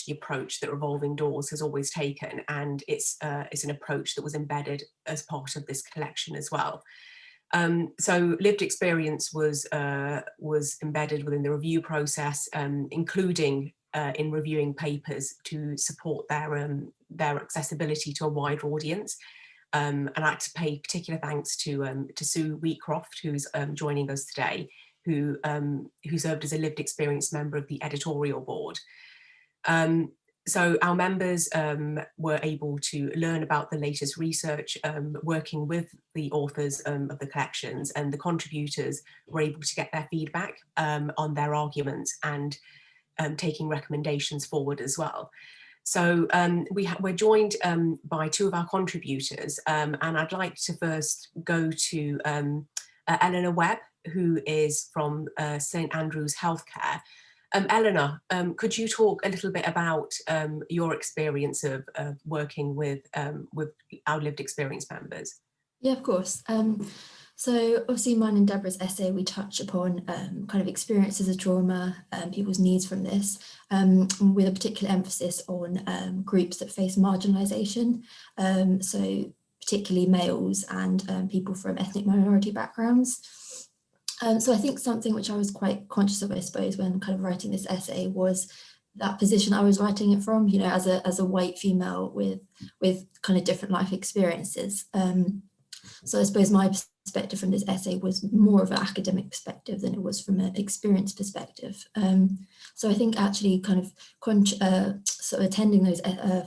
the approach that Revolving Doors has always taken, and it's an approach that was embedded as part of this collection as well. So lived experience was embedded within the review process, including in reviewing papers to support their accessibility to a wider audience. And I'd like to pay particular thanks to Sue Wheatcroft, who's joining us today, who served as a lived experience member of the editorial board. So our members were able to learn about the latest research, working with the authors of the collections, and the contributors were able to get their feedback on their arguments and taking recommendations forward as well. So we're joined by two of our contributors, and I'd like to first go to Eleanor Webb, who is from St Andrews Healthcare. Eleanor, could you talk a little bit about your experience of working with our lived experience members? Yeah, of course. So obviously mine and Deborah's essay, we touch upon kind of experiences of trauma, people's needs from this, with a particular emphasis on groups that face marginalisation. So particularly males and people from ethnic minority backgrounds. So I think something which I was quite conscious of, I suppose, when kind of writing this essay was that position I was writing it from, you know, as a white female with kind of different life experiences. So I suppose my perspective from this essay was more of an academic perspective than it was from an experience perspective. So I think actually kind of sort of attending those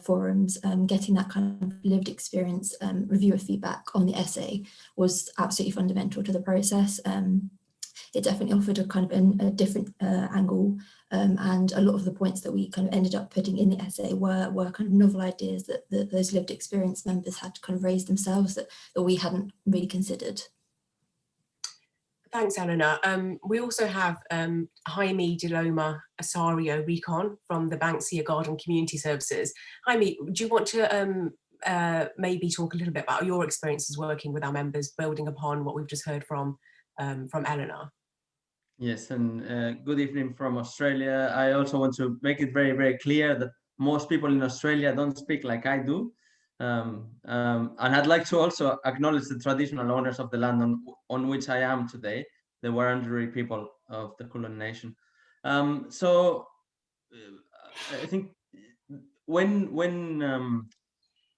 forums, getting that kind of lived experience reviewer feedback on the essay was absolutely fundamental to the process. It definitely offered a kind of a different angle, and a lot of the points that we kind of ended up putting in the essay were kind of novel ideas that those lived experience members had kind of raised themselves that we hadn't really considered. Thanks, Eleanor. We also have Jaime Diloma Asario Recon from the Banksia Garden Community Services. Jaime, do you want to maybe talk a little bit about your experiences working with our members, building upon what we've just heard from Eleanor? Yes, and good evening from Australia. I also want to make it very, very clear that most people in Australia don't speak like I do. And I'd like to also acknowledge the traditional owners of the land on which I am today, the Wurundjeri people of the Kulin Nation. So I think when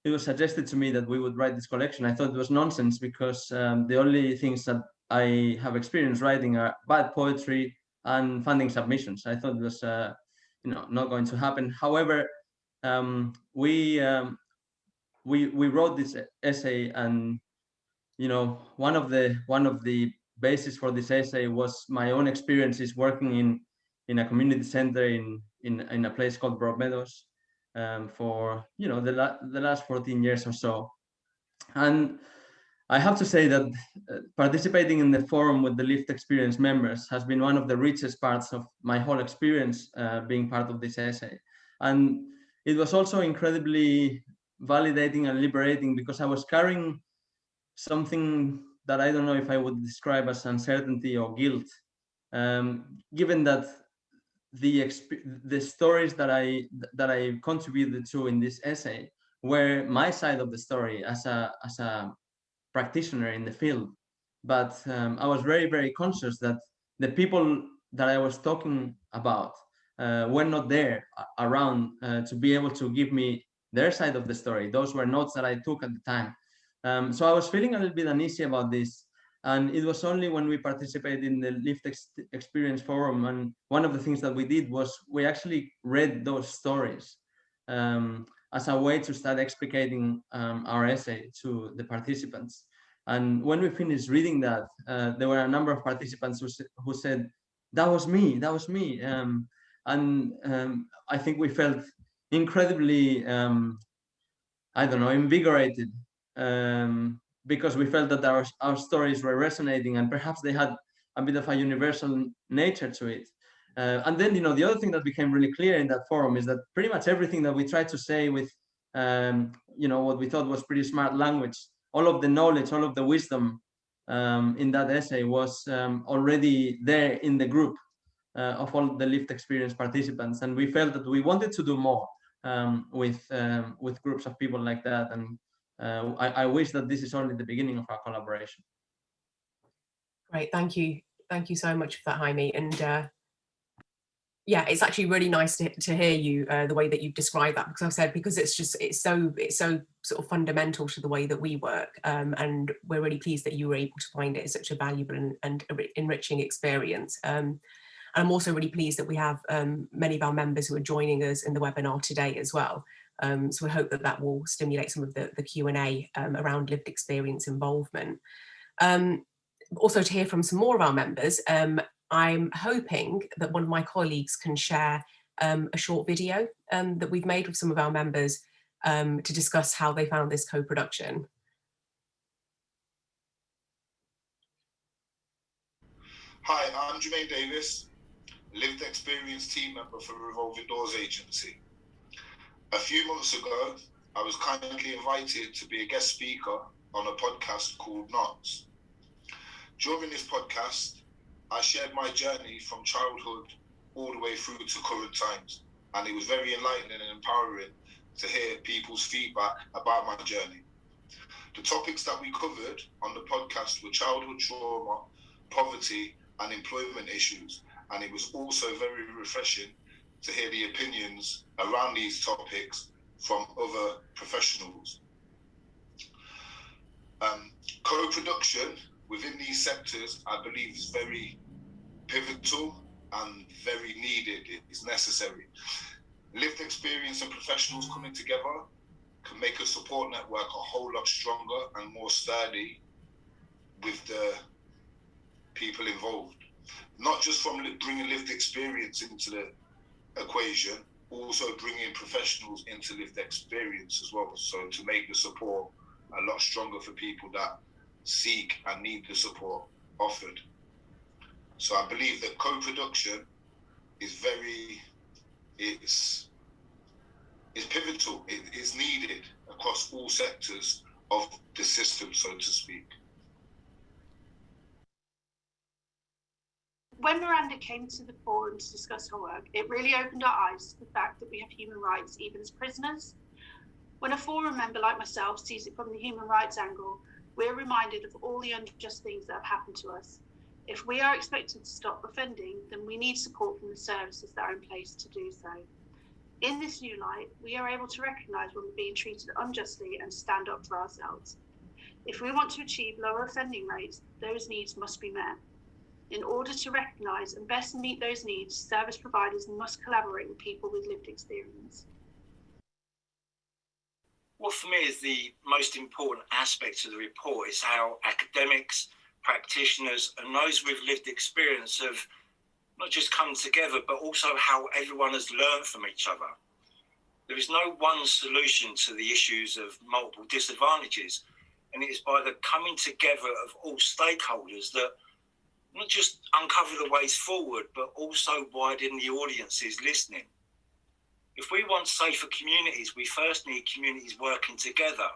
it was suggested to me that we would write this collection, I thought it was nonsense because the only things that I have experienced writing are bad poetry and funding submissions. I thought it was not going to happen. However, we wrote this essay, and one of the basis for this essay was my own experiences working in a community center in a place called Broadmeadows for the last 14 years or so. And I have to say that participating in the forum with the lived experience members has been one of the richest parts of my whole experience being part of this essay. And it was also incredibly validating and liberating because I was carrying something that I don't know if I would describe as uncertainty or guilt, given that the stories that I contributed to in this essay were my side of the story as a practitioner in the field. But I was very, very conscious that the people that I was talking about were not there around to be able to give me their side of the story. Those were notes that I took at the time. So I was feeling a little bit uneasy about this. And it was only when we participated in the lived experience forum, and one of the things that we did was we actually read those stories as a way to start explicating our essay to the participants. And when we finished reading that, there were a number of participants who said, that was me. And I think we felt incredibly, invigorated, because we felt that our stories were resonating, and perhaps they had a bit of a universal nature to it. And then, the other thing that became really clear in that forum is that pretty much everything that we tried to say with, what we thought was pretty smart language, all of the knowledge, all of the wisdom in that essay was already there in the group. of all the lived experience participants, and we felt that we wanted to do more with groups of people like that. And I wish that this is only the beginning of our collaboration. Great, thank you so much for that, Jaime. And yeah, it's actually really nice to hear you the way that you describe that, because I said, because it's so sort of fundamental to the way that we work, and we're really pleased that you were able to find it such a valuable and enriching experience. And I'm also really pleased that we have many of our members who are joining us in the webinar today as well. So we hope that that will stimulate some of the Q&A around lived experience involvement. Also to hear from some more of our members, I'm hoping that one of my colleagues can share a short video that we've made with some of our members to discuss how they found this co-production. Hi, I'm Jermaine Davis, lived experience team member for Revolving Doors Agency. A few months ago, I was kindly invited to be a guest speaker on a podcast called Knots. During this podcast, I shared my journey from childhood all the way through to current times, and it was very enlightening and empowering to hear people's feedback about my journey. The topics that we covered on the podcast were childhood trauma, poverty, and employment issues, and it was also very refreshing to hear the opinions around these topics from other professionals. Co-production within these sectors, I believe, is very pivotal and very needed. It is necessary. Lived experience and professionals coming together can make a support network a whole lot stronger and more sturdy with the people involved. Not just from bringing lived experience into the equation, also bringing professionals into lived experience as well. So to make the support a lot stronger for people that seek and need the support offered. So I believe that co-production is it's pivotal. It is needed across all sectors of the system, so to speak. When Miranda came to the forum to discuss her work, it really opened our eyes to the fact that we have human rights even as prisoners. When a forum member like myself sees it from the human rights angle, we're reminded of all the unjust things that have happened to us. If we are expected to stop offending, then we need support from the services that are in place to do so. In this new light, we are able to recognise when we're being treated unjustly and stand up for ourselves. If we want to achieve lower offending rates, those needs must be met. In order to recognise and best meet those needs, service providers must collaborate with people with lived experience. What for me is the most important aspect of the report is how academics, practitioners and those with lived experience have not just come together, but also how everyone has learned from each other. There is no one solution to the issues of multiple disadvantages, and it is by the coming together of all stakeholders that not just uncover the ways forward, but also widen the audiences listening. If we want safer communities, we first need communities working together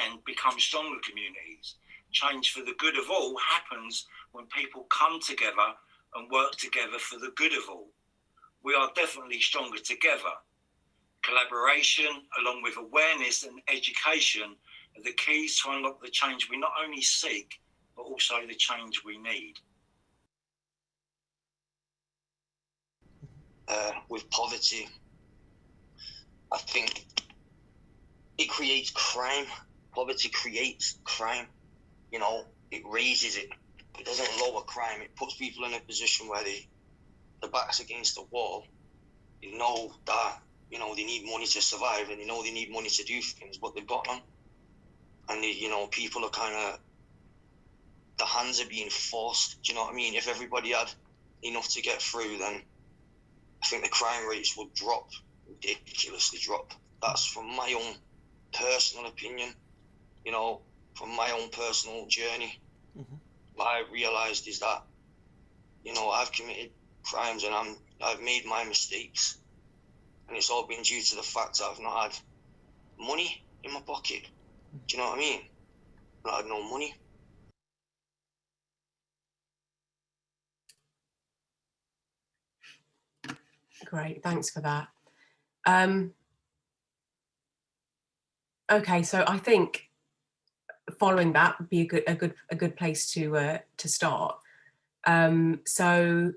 and become stronger communities. Change for the good of all happens when people come together and work together for the good of all. We are definitely stronger together. Collaboration, along with awareness and education, are the keys to unlock the change we not only seek, but also the change we need. With poverty, I think it creates crime. Poverty creates crime. You know, it raises it. It doesn't lower crime. It puts people in a position where their back's against the wall. You know that, you know, they need money to survive, and they know they need money to do things, but they've got none. And, you know, people are kind of, the hands are being forced. Do you know what I mean? If everybody had enough to get through, then I think the crime rates would drop, ridiculously drop. That's from my own personal opinion, you know, from my own personal journey. What I realised is that, you know, I've committed crimes and I've made my mistakes, and it's all been due to the fact that I've not had money in my pocket. Do you know what I mean? I've not had no money. Great, thanks for that. Okay, so I think following that would be a good place to start. So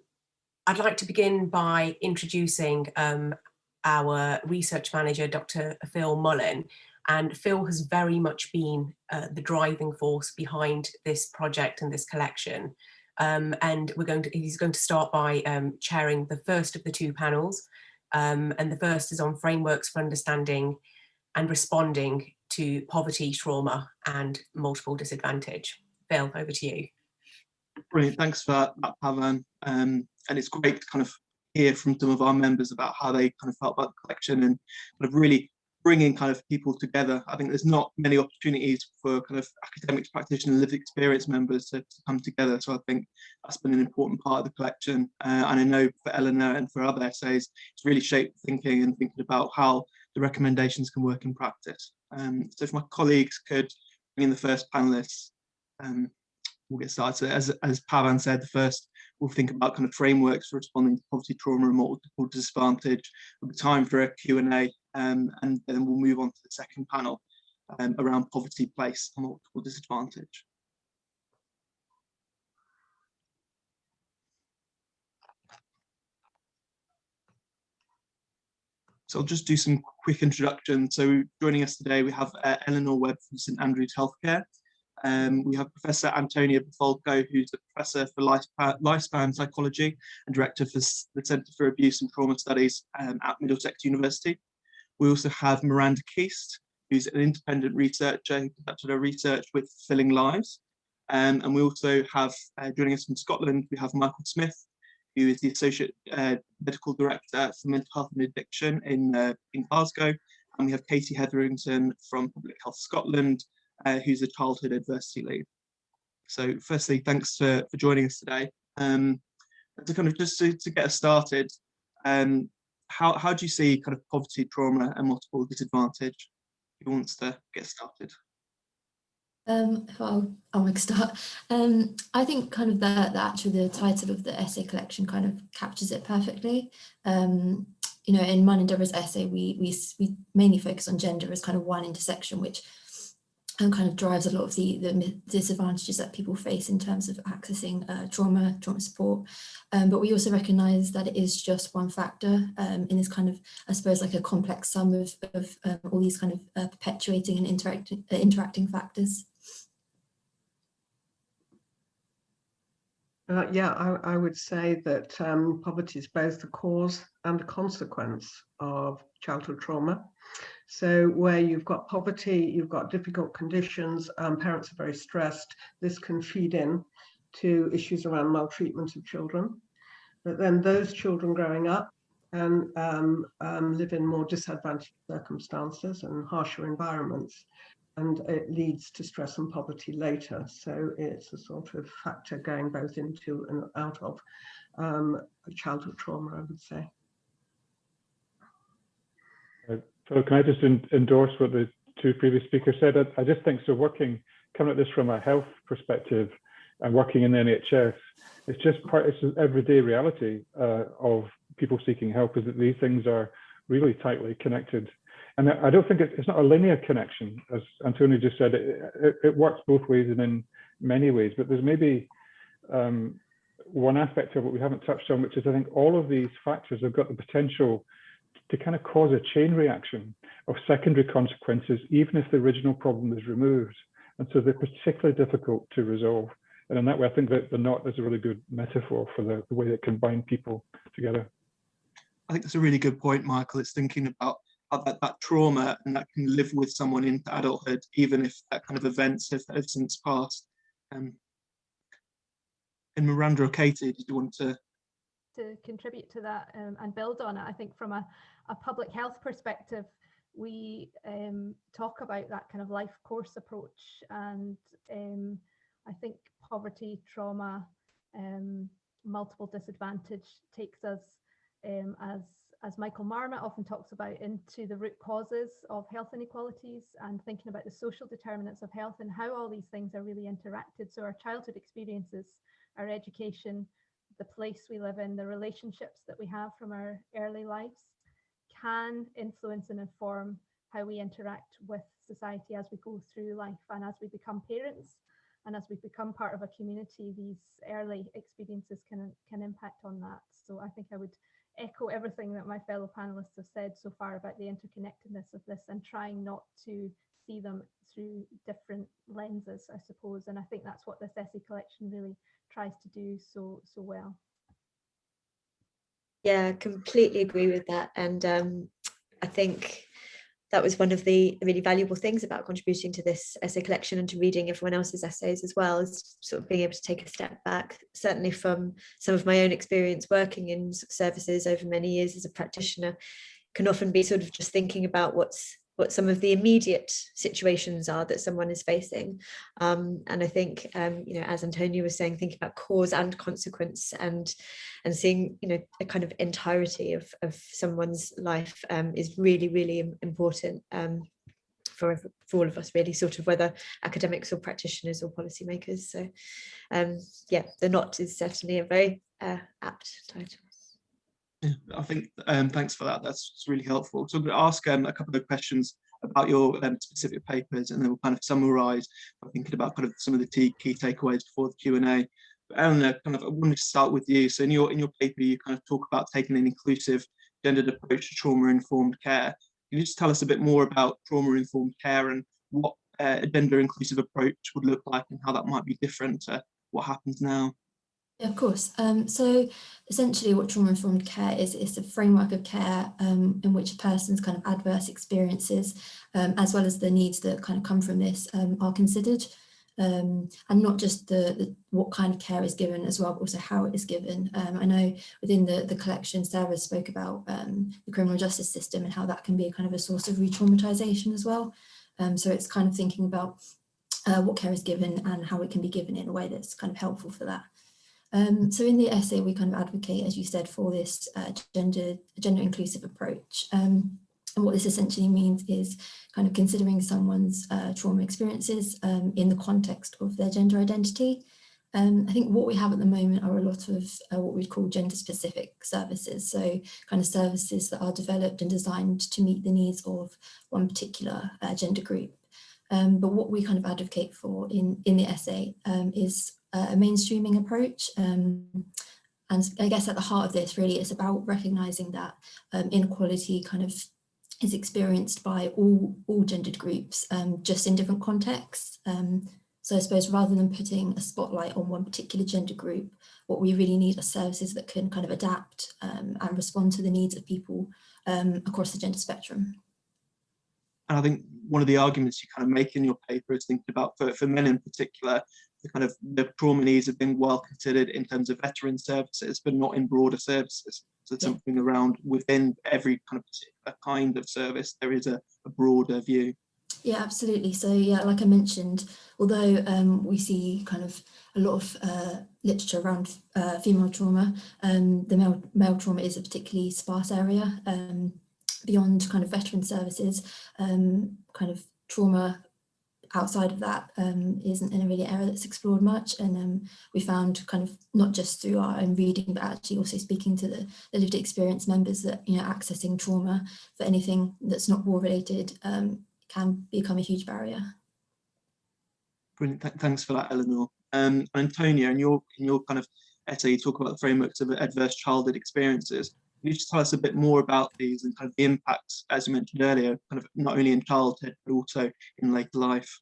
I'd like to begin by introducing our research manager, Dr. Phil Mullen. And Phil has very much been the driving force behind this project and this collection. And he's going to start by chairing the first of the two panels. And the first is on frameworks for understanding and responding to poverty, trauma, and multiple disadvantage. Phil, over to you. Brilliant, thanks for that, Pavan. And it's great to kind of hear from some of our members about how they kind of felt about the collection and kind of really bringing kind of people together. I think there's not many opportunities for kind of academics, practitioners, and lived experience members to come together. So I think that's been an important part of the collection. And I know for Eleanor and for other essays, it's really shaped thinking and thinking about how the recommendations can work in practice. So if my colleagues could bring in the first panelists, we'll get started. So as Pavan said, the first we'll think about kind of frameworks for responding to poverty, trauma, and multiple disadvantage. There'll be time for a Q&A, and then we'll move on to the second panel around poverty, place, and multiple disadvantage. So I'll just do some quick introduction. So joining us today, we have Eleanor Webb from St Andrews Healthcare. We have Professor Antonia Bufolco, who's a professor for lifespan psychology and director for the Centre for Abuse and Trauma Studies at Middlesex University. We also have Miranda Keast, who's an independent researcher who conducted her research with Fulfilling Lives. And we also have, joining us from Scotland, we have Michael Smith, who is the Associate Medical Director for Mental Health and Addiction in Glasgow. And we have Katie Hetherington from Public Health Scotland, who's a childhood adversity lead. So firstly, thanks for joining us today. To kind of just to get us started, how do you see kind of poverty, trauma, and multiple disadvantage? Who wants to get started? I'll make a start. I think kind of the title of the essay collection kind of captures it perfectly. You know, in mine and Deborah's essay, we mainly focus on gender as kind of one intersection, which kind of drives a lot of the disadvantages that people face in terms of accessing trauma support. But we also recognise that it is just one factor in this kind of, I suppose, like a complex sum of all these kind of perpetuating and interacting factors. Yeah, I would say that poverty is both the cause and the consequence of childhood trauma. So where you've got poverty, you've got difficult conditions, parents are very stressed. This can feed in to issues around maltreatment of children. But then those children growing up and live in more disadvantaged circumstances and harsher environments, and it leads to stress and poverty later. So it's a sort of factor going both into and out of childhood trauma, I would say. So can I just endorse what the two previous speakers said? I just think so. Coming at this from a health perspective and working in the NHS, it's just it's everyday reality of people seeking help, is that these things are really tightly connected. And I don't think it's not a linear connection, as Antonia just said. It works both ways and in many ways, but there's maybe one aspect of it we haven't touched on, which is I think all of these factors have got the potential to kind of cause a chain reaction of secondary consequences, even if the original problem is removed. And so they're particularly difficult to resolve. And in that way, I think that the knot is a really good metaphor for the way that can bind people together. I think that's a really good point, Michael. It's thinking about how that trauma and that can live with someone into adulthood, even if that kind of events have since passed. And Miranda or Katie, did you want to contribute to that and build on it? I think from a public health perspective, we talk about that kind of life course approach, and I think poverty, trauma, multiple disadvantage takes us, as Michael Marmot often talks about, into the root causes of health inequalities and thinking about the social determinants of health and how all these things are really interacted. So our childhood experiences, our education, the place we live in, the relationships that we have from our early lives can influence and inform how we interact with society as we go through life and as we become parents and as we become part of a community. These early experiences can impact on that. So I think I would echo everything that my fellow panelists have said so far about the interconnectedness of this and trying not to see them through different lenses, I suppose. And I think that's what this essay collection really tries to do so well. Yeah, completely agree with that. And I think that was one of the really valuable things about contributing to this essay collection and to reading everyone else's essays as well, is sort of being able to take a step back, certainly from some of my own experience working in services over many years as a practitioner, can often be sort of just thinking about what some of the immediate situations are that someone is facing. And I think, as Antonia was saying, thinking about cause and consequence and seeing, a kind of entirety of someone's life is really, really important for all of us, really, sort of whether academics or practitioners or policymakers. So The Knot is certainly a very apt title. Yeah, I think thanks for that. That's really helpful. So I'm going to ask a couple of questions about your specific papers, and then we'll kind of summarise by thinking about kind of some of the key takeaways before the Q&A. But Eleanor, I wanted to start with you. So in your paper, you kind of talk about taking an inclusive, gendered approach to trauma-informed care. Can you just tell us a bit more about trauma-informed care and what a gender-inclusive approach would look like and how that might be different to what happens now? Yeah, of course. So essentially what trauma-informed care is a framework of care in which a person's kind of adverse experiences, as well as the needs that kind of come from this, are considered. And not just the what kind of care is given as well, but also how it is given. I know within the collection, Sarah spoke about the criminal justice system and how that can be a kind of a source of re-traumatization as well. So it's kind of thinking about what care is given and how it can be given in a way that's kind of helpful for that. So in the essay, we kind of advocate, as you said, for this gender inclusive approach. And what this essentially means is kind of considering someone's trauma experiences in the context of their gender identity. I think what we have at the moment are a lot of what we'd call gender specific services. So kind of services that are developed and designed to meet the needs of one particular gender group. But what we kind of advocate for in the essay is a mainstreaming approach. And I guess at the heart of this really is about recognising that inequality kind of is experienced by all gendered groups, just in different contexts. So I suppose rather than putting a spotlight on one particular gender group, what we really need are services that can kind of adapt and respond to the needs of people across the gender spectrum. And I think one of the arguments you kind of make in your paper is thinking about, for men in particular, the trauma needs have been well considered in terms of veteran services, but not in broader services. So it's something around within every kind of particular kind of service, there is a broader view. Yeah, absolutely. So yeah, like I mentioned, although we see kind of a lot of literature around female trauma, the male trauma is a particularly sparse area. Beyond kind of veteran services, kind of trauma outside of that isn't in a really area that's explored much. And we found kind of not just through our own reading, but actually also speaking to the lived experience members that, accessing trauma for anything that's not war related can become a huge barrier. Brilliant. Thanks for that, Eleanor. Antonia, in your kind of essay, you talk about the frameworks of adverse childhood experiences. Can you just tell us a bit more about these and kind of the impacts, as you mentioned earlier, kind of not only in childhood, but also in later life?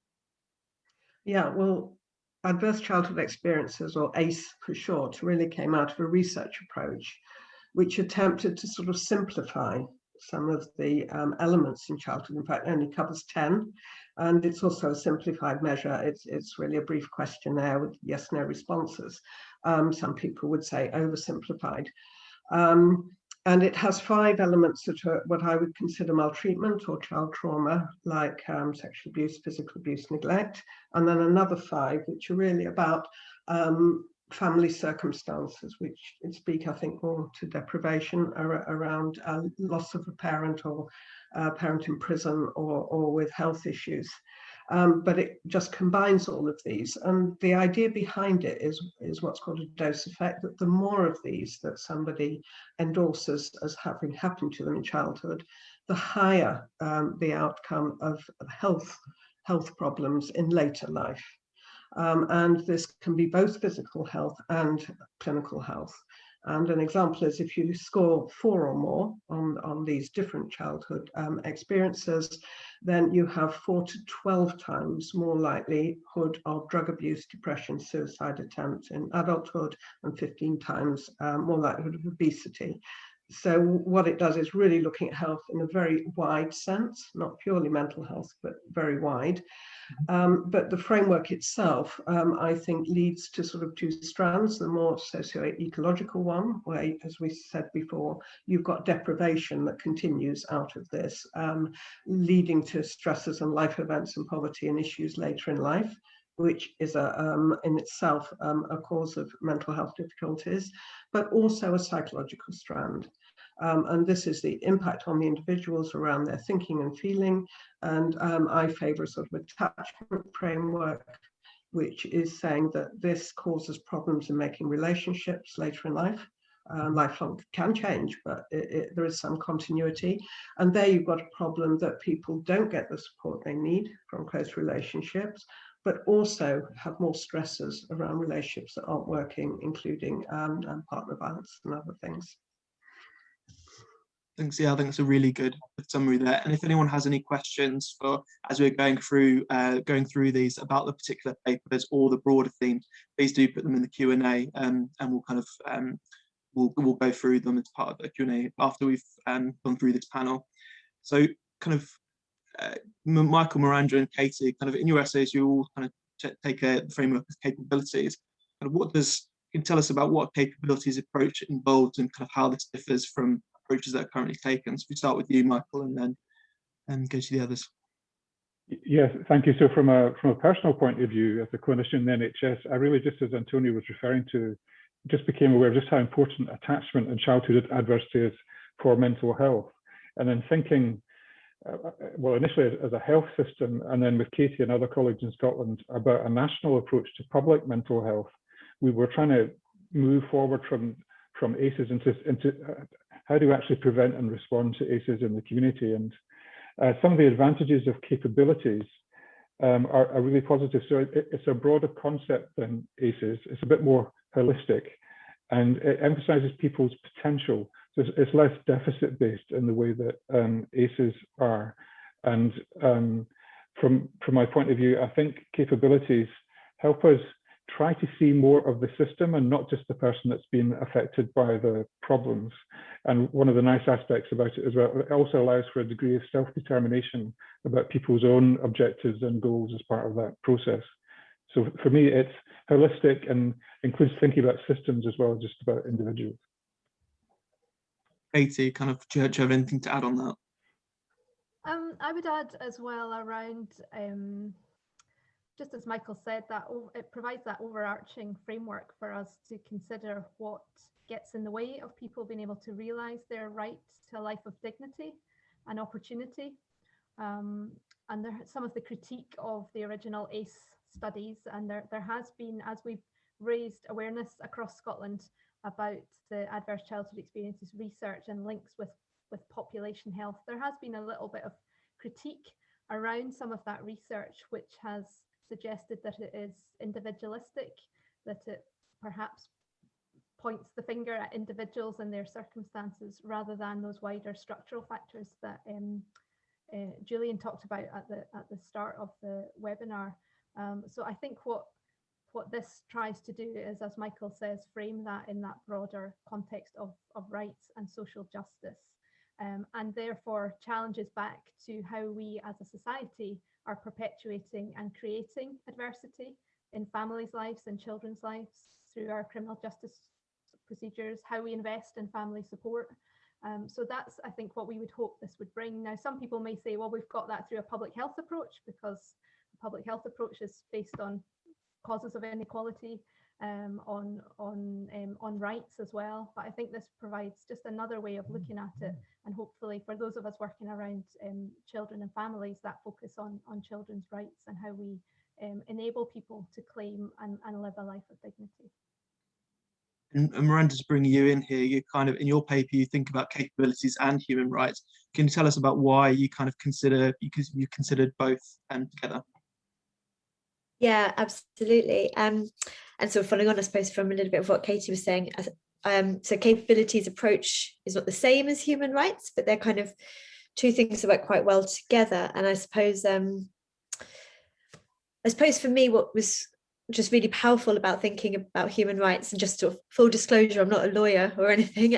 Yeah, well, adverse childhood experiences, or ACE for short, really came out of a research approach, which attempted to sort of simplify some of the elements in childhood. In fact, it only covers 10, and it's also a simplified measure. It's really a brief questionnaire with yes/no responses. Some people would say oversimplified. And it has 5 elements that are what I would consider maltreatment or child trauma, like sexual abuse, physical abuse, neglect, and then another 5, which are really about family circumstances, which speak, I think, more to deprivation around loss of a parent or parent in prison or with health issues. but it just combines all of these. And the idea behind it is what's called a dose effect, that the more of these that somebody endorses as having happened to them in childhood, the higher the outcome of health problems in later life. And this can be both physical health and clinical health. And an example is if you score 4 or more on these different childhood experiences, then you have 4 to 12 times more likelihood of drug abuse, depression, suicide attempts in adulthood, and 15 times more likelihood of obesity. So what it does is really looking at health in a very wide sense, not purely mental health, but very wide. But the framework itself, I think, leads to sort of 2 strands. The more socio-ecological one, where, as we said before, you've got deprivation that continues out of this, leading to stresses and life events and poverty and issues later in life, which is in itself a cause of mental health difficulties, but also a psychological strand. And this is the impact on the individuals around their thinking and feeling. And I favour a sort of attachment framework, which is saying that this causes problems in making relationships later in life. Lifelong can change, but there is some continuity. And there you've got a problem that people don't get the support they need from close relationships, but also have more stresses around relationships that aren't working, including partner violence and other things. Thanks. Yeah, I think it's a really good summary there. And if anyone has any questions for, as we're going through these about the particular papers or the broader themes, please do put them in the Q&A, and we'll kind of we'll go through them as part of the Q&A after we've gone through this panel. So, kind of Michael, Miranda, and Katie, kind of in your essays, you all kind of take a framework of capabilities. And what does can you tell us about what capabilities approach involved and kind of how this differs from approaches that are currently taken? So we start with you, Michael, and then go to the others. Yes, thank you. So from a personal point of view, as a clinician in the NHS, I really, just as Antonio was referring to, just became aware of just how important attachment and childhood adversity is for mental health. And then thinking, well, initially as a health system, and then with Katie and other colleagues in Scotland about a national approach to public mental health, we were trying to move forward from ACEs into how do we actually prevent and respond to ACEs in the community. And some of the advantages of capabilities are really positive. So it's a broader concept than ACEs. It's a bit more holistic, and it emphasizes people's potential. So it's less deficit-based in the way that ACEs are. And from my point of view, I think capabilities help us try to see more of the system and not just the person that's been affected by the problems. And one of the nice aspects about it as well, it also allows for a degree of self-determination about people's own objectives and goals as part of that process. So for me, it's holistic and includes thinking about systems as well as just about individuals. Katie, kind of, do you have anything to add on that? I would add as well around, just as Michael said, that it provides that overarching framework for us to consider what gets in the way of people being able to realise their right to a life of dignity and opportunity. And some of the critique of the original ACE studies, and there has been, as we've raised awareness across Scotland about the adverse childhood experiences research and links with population health, there has been a little bit of critique around some of that research, which has suggested that it is individualistic, that it perhaps points the finger at individuals and their circumstances rather than those wider structural factors that Julian talked about at the start of the webinar. So I think what this tries to do is, as Michael says, frame that in that broader context of rights and social justice, and therefore challenges back to how we as a society are perpetuating and creating adversity in families' lives and children's lives through our criminal justice procedures, how we invest in family support. So that's, I think, what we would hope this would bring. Now, some people may say, well, we've got that through a public health approach, because the public health approach is based on causes of inequality, on rights as well. But I think this provides just another way of looking at it and hopefully for those of us working around children and families, that focus on children's rights and how we enable people to claim and live a life of dignity. And Miranda, to bring you in here, you kind of, in your paper, you think about capabilities and human rights. Can you tell us about why you kind of considered both together? Yeah, absolutely. And sort of following on, I suppose, from a little bit of what Katie was saying, so capabilities approach is not the same as human rights, but they're kind of two things that work quite well together. And I suppose for me, what was just really powerful about thinking about human rights, and just sort of full disclosure, I'm not a lawyer or anything,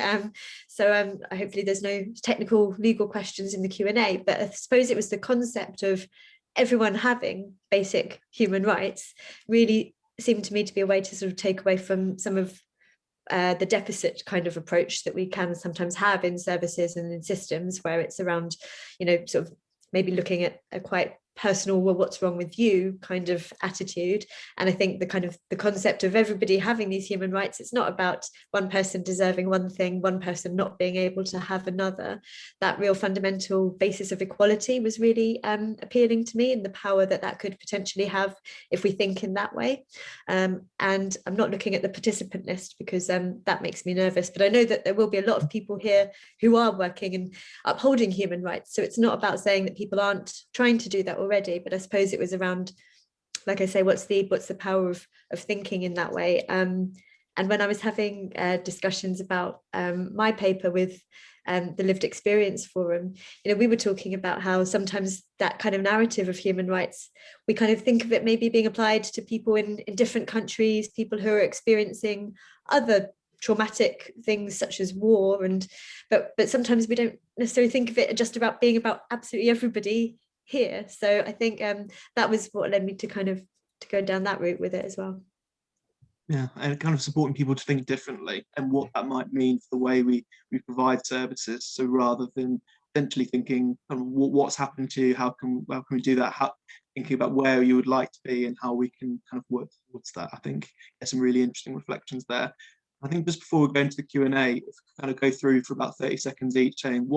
so hopefully there's no technical legal questions in the Q&A, but I suppose it was the concept of everyone having basic human rights really seemed to me to be a way to sort of take away from some of the deficit kind of approach that we can sometimes have in services and in systems, where it's around, sort of maybe looking at a quite personal, well, what's wrong with you kind of attitude. And I think the concept of everybody having these human rights, it's not about one person deserving one thing, one person not being able to have another. That real fundamental basis of equality was really appealing to me, and the power that could potentially have if we think in that way. And I'm not looking at the participant list because that makes me nervous, but I know that there will be a lot of people here who are working and upholding human rights. So it's not about saying that people aren't trying to do that already, but I suppose it was around, like I say, what's the power of thinking in that way. And when I was having discussions about my paper with the Lived Experience Forum, we were talking about how sometimes that kind of narrative of human rights, we kind of think of it maybe being applied to people in different countries, people who are experiencing other traumatic things such as war, but sometimes we don't necessarily think of it just about being about absolutely everybody here. So I think that was what led me to go down that route with it as well. Yeah, and kind of supporting people to think differently and what that might mean for the way we provide services. So rather than essentially thinking what's happened to you, how can we do that, thinking about where you would like to be and how we can kind of work towards that. I think there's some really interesting reflections there. I think just before we go into the Q&A, if we kind of go through for about 30 seconds each, saying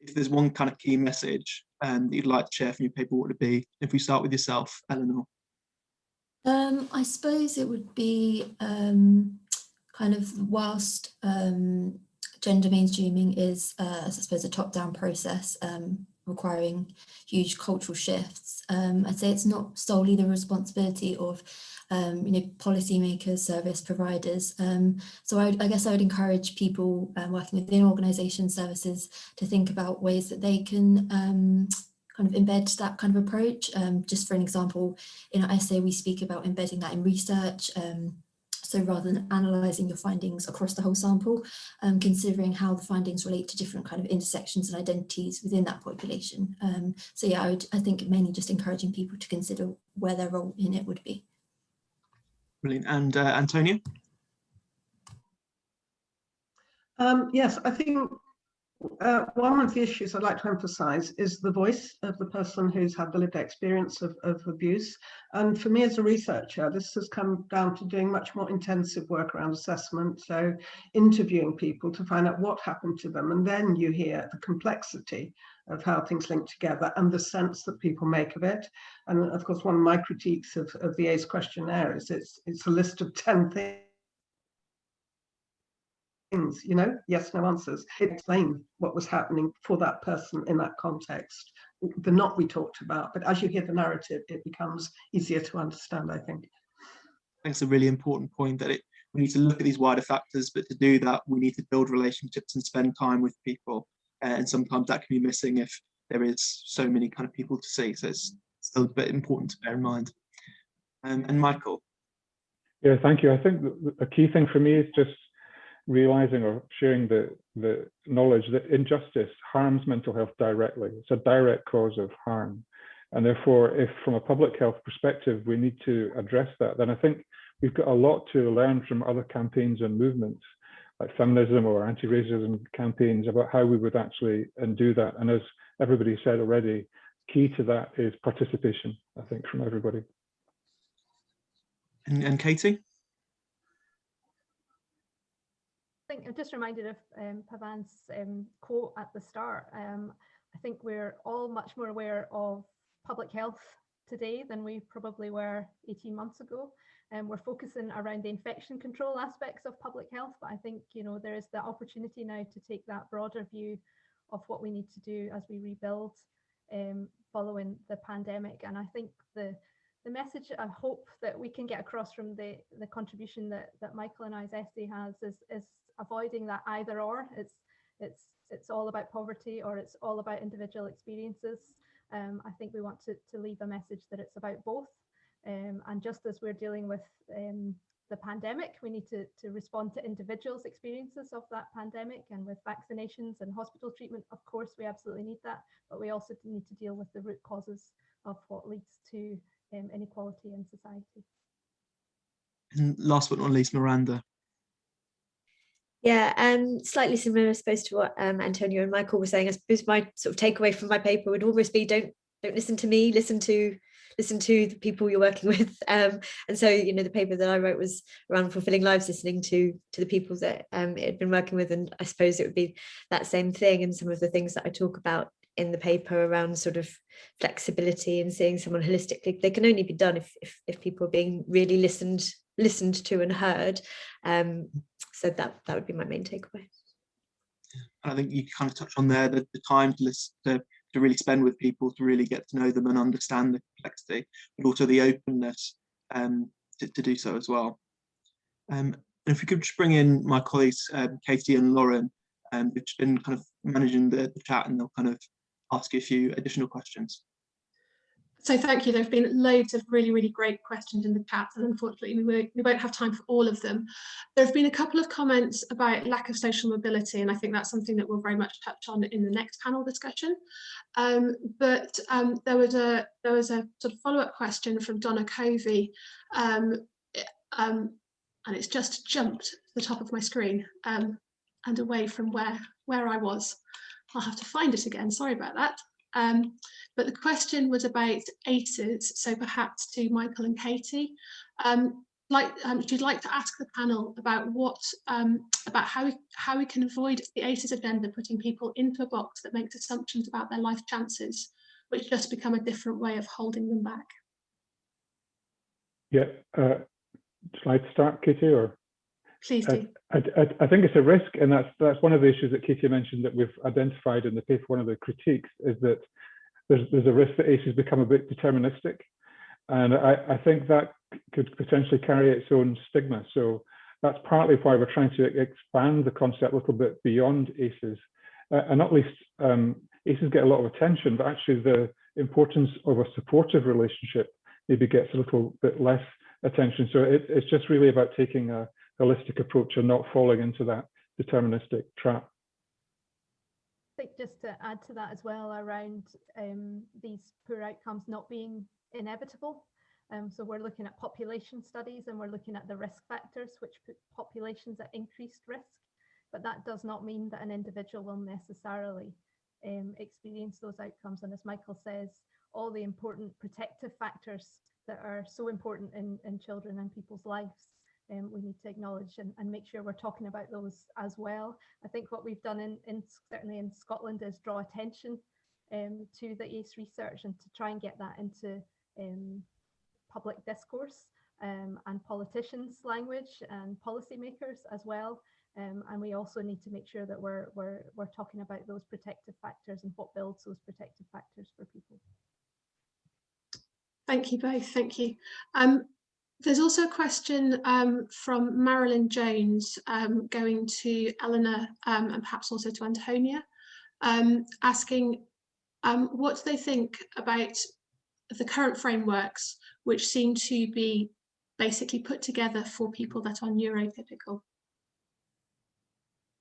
if there's one kind of key message that you'd like to share from your paper, what would it be? If we start with yourself, Eleanor. I suppose it would be kind of whilst gender mainstreaming is, I suppose, a top-down process requiring huge cultural shifts. I'd say it's not solely the responsibility of policymakers, service providers. So I guess I would encourage people working within organisations, services, to think about ways that they can kind of embed that kind of approach. Just for an example, in our essay, we speak about embedding that in research. So rather than analysing your findings across the whole sample, considering how the findings relate to different kind of intersections and identities within that population. So yeah, I think mainly just encouraging people to consider where their role in it would be. Brilliant. And Antonia? Yes, I think one of the issues I'd like to emphasise is the voice of the person who's had the lived experience of abuse. And for me as a researcher, this has come down to doing much more intensive work around assessment, so interviewing people to find out what happened to them. And then you hear the complexity of how things link together and the sense that people make of it. And of course, one of my critiques of the ACE questionnaire is it's a list of 10 things. Yes, no answers. It explained what was happening for that person in that context. The not we talked about, but as you hear the narrative, it becomes easier to understand, I think. That's a really important point, that we need to look at these wider factors, but to do that, we need to build relationships and spend time with people. And sometimes that can be missing if there is so many kind of people to see. So it's still a bit important to bear in mind. And Michael? Yeah, thank you. I think a key thing for me is just realizing or sharing the knowledge that injustice harms mental health directly. It's a direct cause of harm. And therefore, if from a public health perspective, we need to address that, then I think we've got a lot to learn from other campaigns and movements like feminism or anti-racism campaigns about how we would actually do that. And as everybody said already, key to that is participation, I think, from everybody. And Katie? I think I'm just reminded of Pavan's quote at the start. I think we're all much more aware of public health today than we probably were 18 months ago. And we're focusing around the infection control aspects of public health, but I think, you know, there is the opportunity now to take that broader view of what we need to do as we rebuild following the pandemic. And I think the message I hope that we can get across from the contribution that Michael and I's essay has is avoiding that either or. It's all about poverty or it's all about individual experiences. I think we want to leave a message that it's about both. And just as we're dealing with the pandemic, we need to respond to individuals' experiences of that pandemic, and with vaccinations and hospital treatment, of course, we absolutely need that, but we also need to deal with the root causes of what leads to inequality in society. And last but not least, Miranda. Yeah, slightly similar, I suppose, to what Antonio and Michael were saying. I suppose my sort of takeaway from my paper would almost be don't listen to me, listen to the people you're working with. And so, you know, the paper that I wrote was around fulfilling lives, listening to the people that it had been working with. And I suppose it would be that same thing. And some of the things that I talk about in the paper around sort of flexibility and seeing someone holistically, they can only be done if people are being really listened to and heard. So that would be my main takeaway. I think you kind of touched on there the time to listen, to really spend with people, to really get to know them and understand the complexity, but also the openness to do so as well. And if we could just bring in my colleagues, Katie and Lauren, who've been kind of managing the chat, and they'll kind of ask you a few additional questions. So thank you. There have been loads of really, really great questions in the chat, and unfortunately we won't have time for all of them. There have been a couple of comments about lack of social mobility, and I think that's something that we'll very much touch on in the next panel discussion. But there was a sort of follow-up question from Donna Covey, and it's just jumped to the top of my screen and away from where I was. I'll have to find it again, sorry about that. But the question was about ACEs, so perhaps to Michael and Katie. If you'd like to ask the panel about about how we can avoid the ACEs agenda putting people into a box that makes assumptions about their life chances, which just become a different way of holding them back. Yeah, shall I start, Katie, or? Please do. I think it's a risk, and that's one of the issues that Katie mentioned that we've identified in the paper. One of the critiques is that there's a risk that ACEs become a bit deterministic, and I think that could potentially carry its own stigma. So that's partly why we're trying to expand the concept a little bit beyond ACEs, and not least ACEs get a lot of attention, but actually the importance of a supportive relationship maybe gets a little bit less attention. So it's just really about taking a holistic approach and not falling into that deterministic trap. I think just to add to that as well around these poor outcomes not being inevitable. So we're looking at population studies and we're looking at the risk factors which put populations at increased risk, but that does not mean that an individual will necessarily experience those outcomes. And as Michael says, all the important protective factors that are so important in children and people's lives, we need to acknowledge and make sure we're talking about those as well. I think what we've done certainly in Scotland is draw attention to the ACE research and to try and get that into public discourse and politicians' language and policymakers as well. And we also need to make sure that we're talking about those protective factors and what builds those protective factors for people. Thank you both, thank you. There's also a question from Marilyn Jones going to Eleanor and perhaps also to Antonia, asking what do they think about the current frameworks which seem to be basically put together for people that are neurotypical?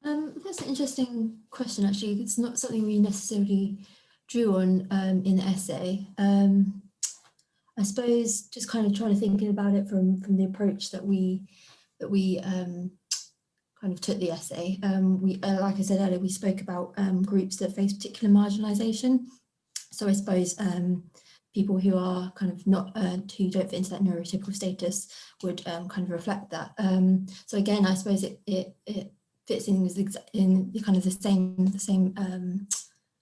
That's an interesting question, actually. It's not something we necessarily drew on in the essay. I suppose just kind of trying to think about it from the approach that we kind of took the essay. We, like I said earlier, we spoke about groups that face particular marginalisation. So I suppose people who are kind of not, who don't fit into that neurotypical status would kind of reflect that. So again, I suppose it fits in the kind of the same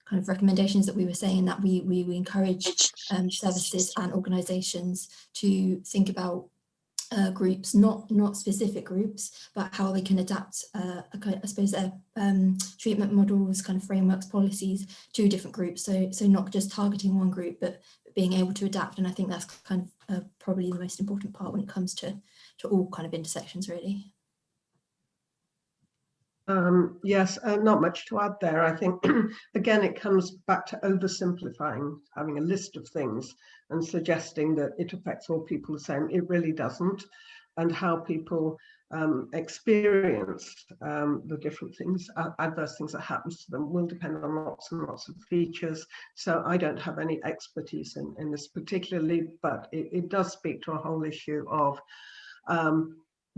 kind of recommendations that we were saying, that we encourage services and organisations to think about groups, not specific groups, but how they can adapt, I suppose, their treatment models, kind of frameworks, policies to different groups. So not just targeting one group, but being able to adapt. And I think that's kind of probably the most important part when it comes to all kind of intersections, really. Yes, not much to add there. I think, again, it comes back to oversimplifying, having a list of things and suggesting that it affects all people the same. It really doesn't. And how people experience the different things, adverse things that happens to them, will depend on lots and lots of features. So I don't have any expertise in this particularly, but it does speak to a whole issue of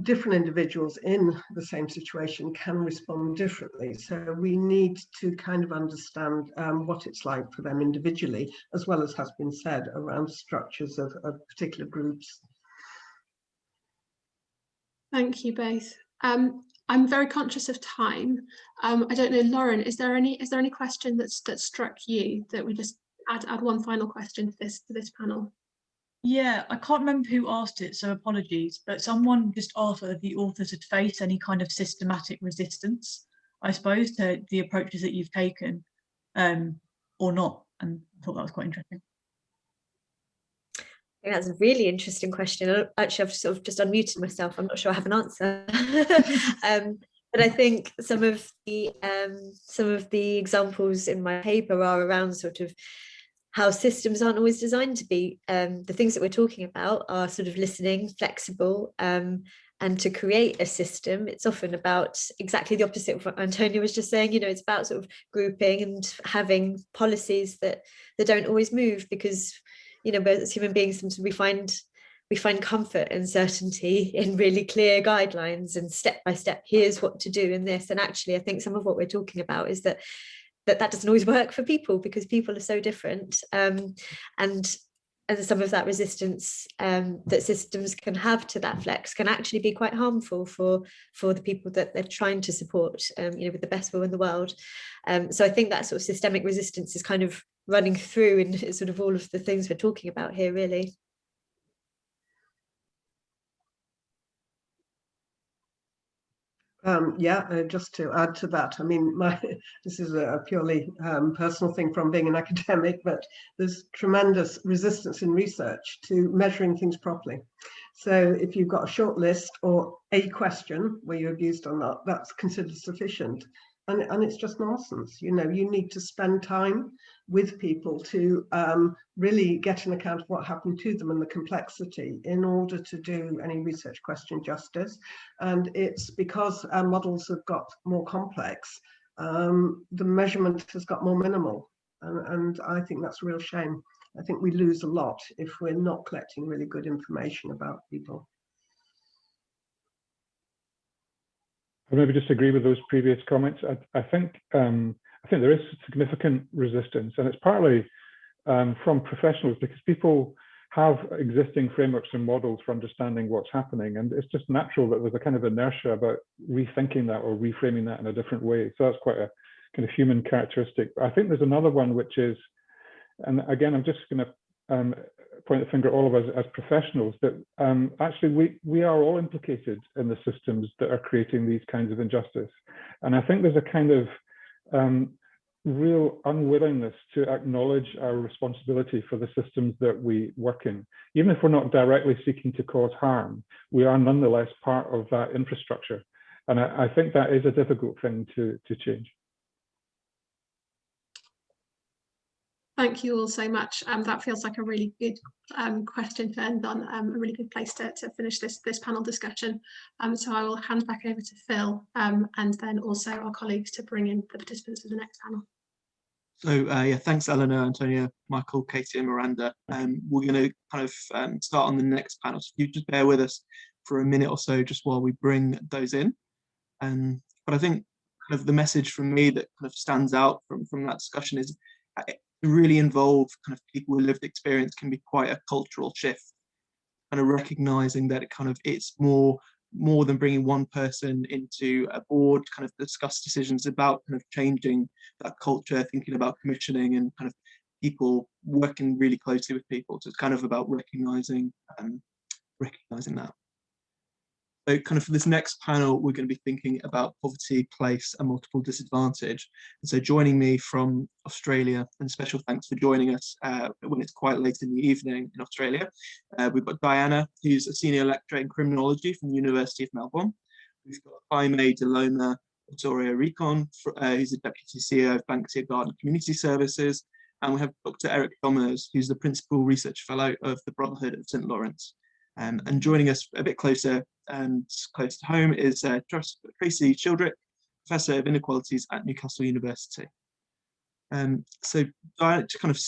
different individuals in the same situation can respond differently. So we need to kind of understand what it's like for them individually, as well as has been said around structures of particular groups. Thank you both. I'm very conscious of time. I don't know, Lauren, is there any question that struck you that we just add one final question to this panel? Yeah, I can't remember who asked it, so apologies, but someone just asked whether the authors had faced any kind of systematic resistance, I suppose, to the approaches that you've taken, or not, and I thought that was quite interesting. I think that's a really interesting question. Actually, I've sort of just unmuted myself. I'm not sure I have an answer. But I think some of the examples in my paper are around sort of how systems aren't always designed to be. The things that we're talking about are sort of listening, flexible, and to create a system, it's often about exactly the opposite of what Antonia was just saying. You know, it's about sort of grouping and having policies that don't always move, because, you know, as human beings, sometimes we find comfort and certainty in really clear guidelines and step by step, here's what to do in this. And actually, I think some of what we're talking about is that doesn't always work for people, because people are so different, and some of that resistance that systems can have to that flex can actually be quite harmful for the people that they're trying to support, you know, with the best will in the world. So I think that sort of systemic resistance is kind of running through in sort of all of the things we're talking about here, really. Just to add to that, I mean, this is a purely personal thing from being an academic, but there's tremendous resistance in research to measuring things properly. So if you've got a short list or a question, were you abused or not, that's considered sufficient. And it's just nonsense. You know, you need to spend time with people to really get an account of what happened to them and the complexity in order to do any research question justice. And it's because our models have got more complex, the measurement has got more minimal. And I think that's a real shame. I think we lose a lot if we're not collecting really good information about people. I maybe disagree with those previous comments. I think there is significant resistance, and it's partly from professionals, because people have existing frameworks and models for understanding what's happening, and it's just natural that there's a kind of inertia about rethinking that or reframing that in a different way. So that's quite a kind of human characteristic. I think there's another one, which is, and again, I'm just going to point the finger at all of us as professionals, that actually we are all implicated in the systems that are creating these kinds of injustice. And I think there's a kind of real unwillingness to acknowledge our responsibility for the systems that we work in. Even if we're not directly seeking to cause harm, we are nonetheless part of that infrastructure. And I think that is a difficult thing to change. Thank you all so much. That feels like a really good question to end on, a really good place to finish this panel discussion. So I will hand back over to Phil, and then also our colleagues to bring in the participants for the next panel. So yeah, thanks Eleanor, Antonia, Michael, Katie and Miranda. We're going to kind of start on the next panel. So if you just bear with us for a minute or so just while we bring those in. But I think kind of the message from me that kind of stands out from that discussion is to really involve kind of people with lived experience can be quite a cultural shift, kind of recognizing that it's more more than bringing one person into a board, kind of discuss decisions about kind of changing that culture, thinking about commissioning and kind of people working really closely with people. So it's kind of about recognizing that. So kind of for this next panel, we're going to be thinking about poverty, place and multiple disadvantage. And so joining me from Australia, and special thanks for joining us when it's quite late in the evening in Australia. We've got Diana, who's a senior lecturer in criminology from the University of Melbourne. We've got Jaime de Loma Osorio Ricon, who's the Deputy CEO of Banksia Garden Community Services. And we have Dr. Eric Domers, who's the Principal Research Fellow of the Brotherhood of St. Lawrence. And joining us a bit closer close to home is Tracy Childrick, Professor of Inequalities at Newcastle University. So to kind of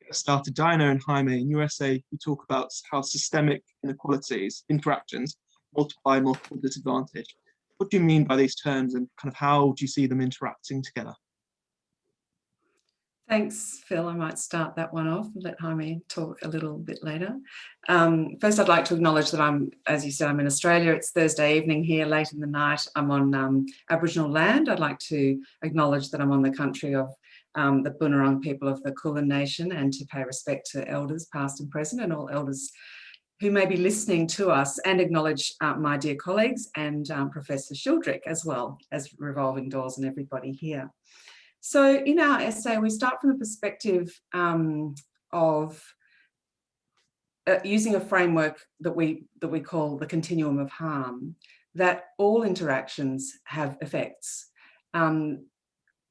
get started, Diana and Jaime, in your essay, you talk about how systemic inequalities, interactions, multiply multiple disadvantage. What do you mean by these terms, and kind of how do you see them interacting together? Thanks, Phil. I might start that one off and let Jaime talk a little bit later. First, I'd like to acknowledge that as you said, I'm in Australia. It's Thursday evening here, late in the night. I'm on Aboriginal land. I'd like to acknowledge that I'm on the country of the Boonwurrung people of the Kulin Nation, and to pay respect to elders past and present and all elders who may be listening to us, and acknowledge my dear colleagues and Professor Childrick as well as Revolving Doors and everybody here. So in our essay, we start from the perspective of using a framework that we call the Continuum of Harm, that all interactions have effects, and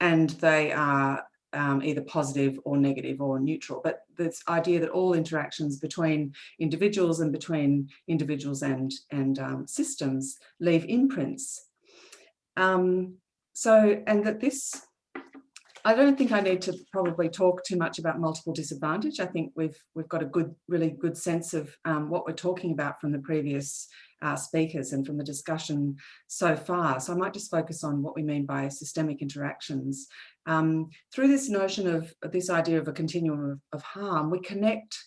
they are either positive or negative or neutral. But this idea that all interactions between individuals and between individuals and systems leave imprints. And that this, I don't think I need to probably talk too much about multiple disadvantage. I think we've got a really good sense of what we're talking about from the previous speakers and from the discussion so far. So I might just focus on what we mean by systemic interactions. Through this notion of this idea of a continuum of harm, we connect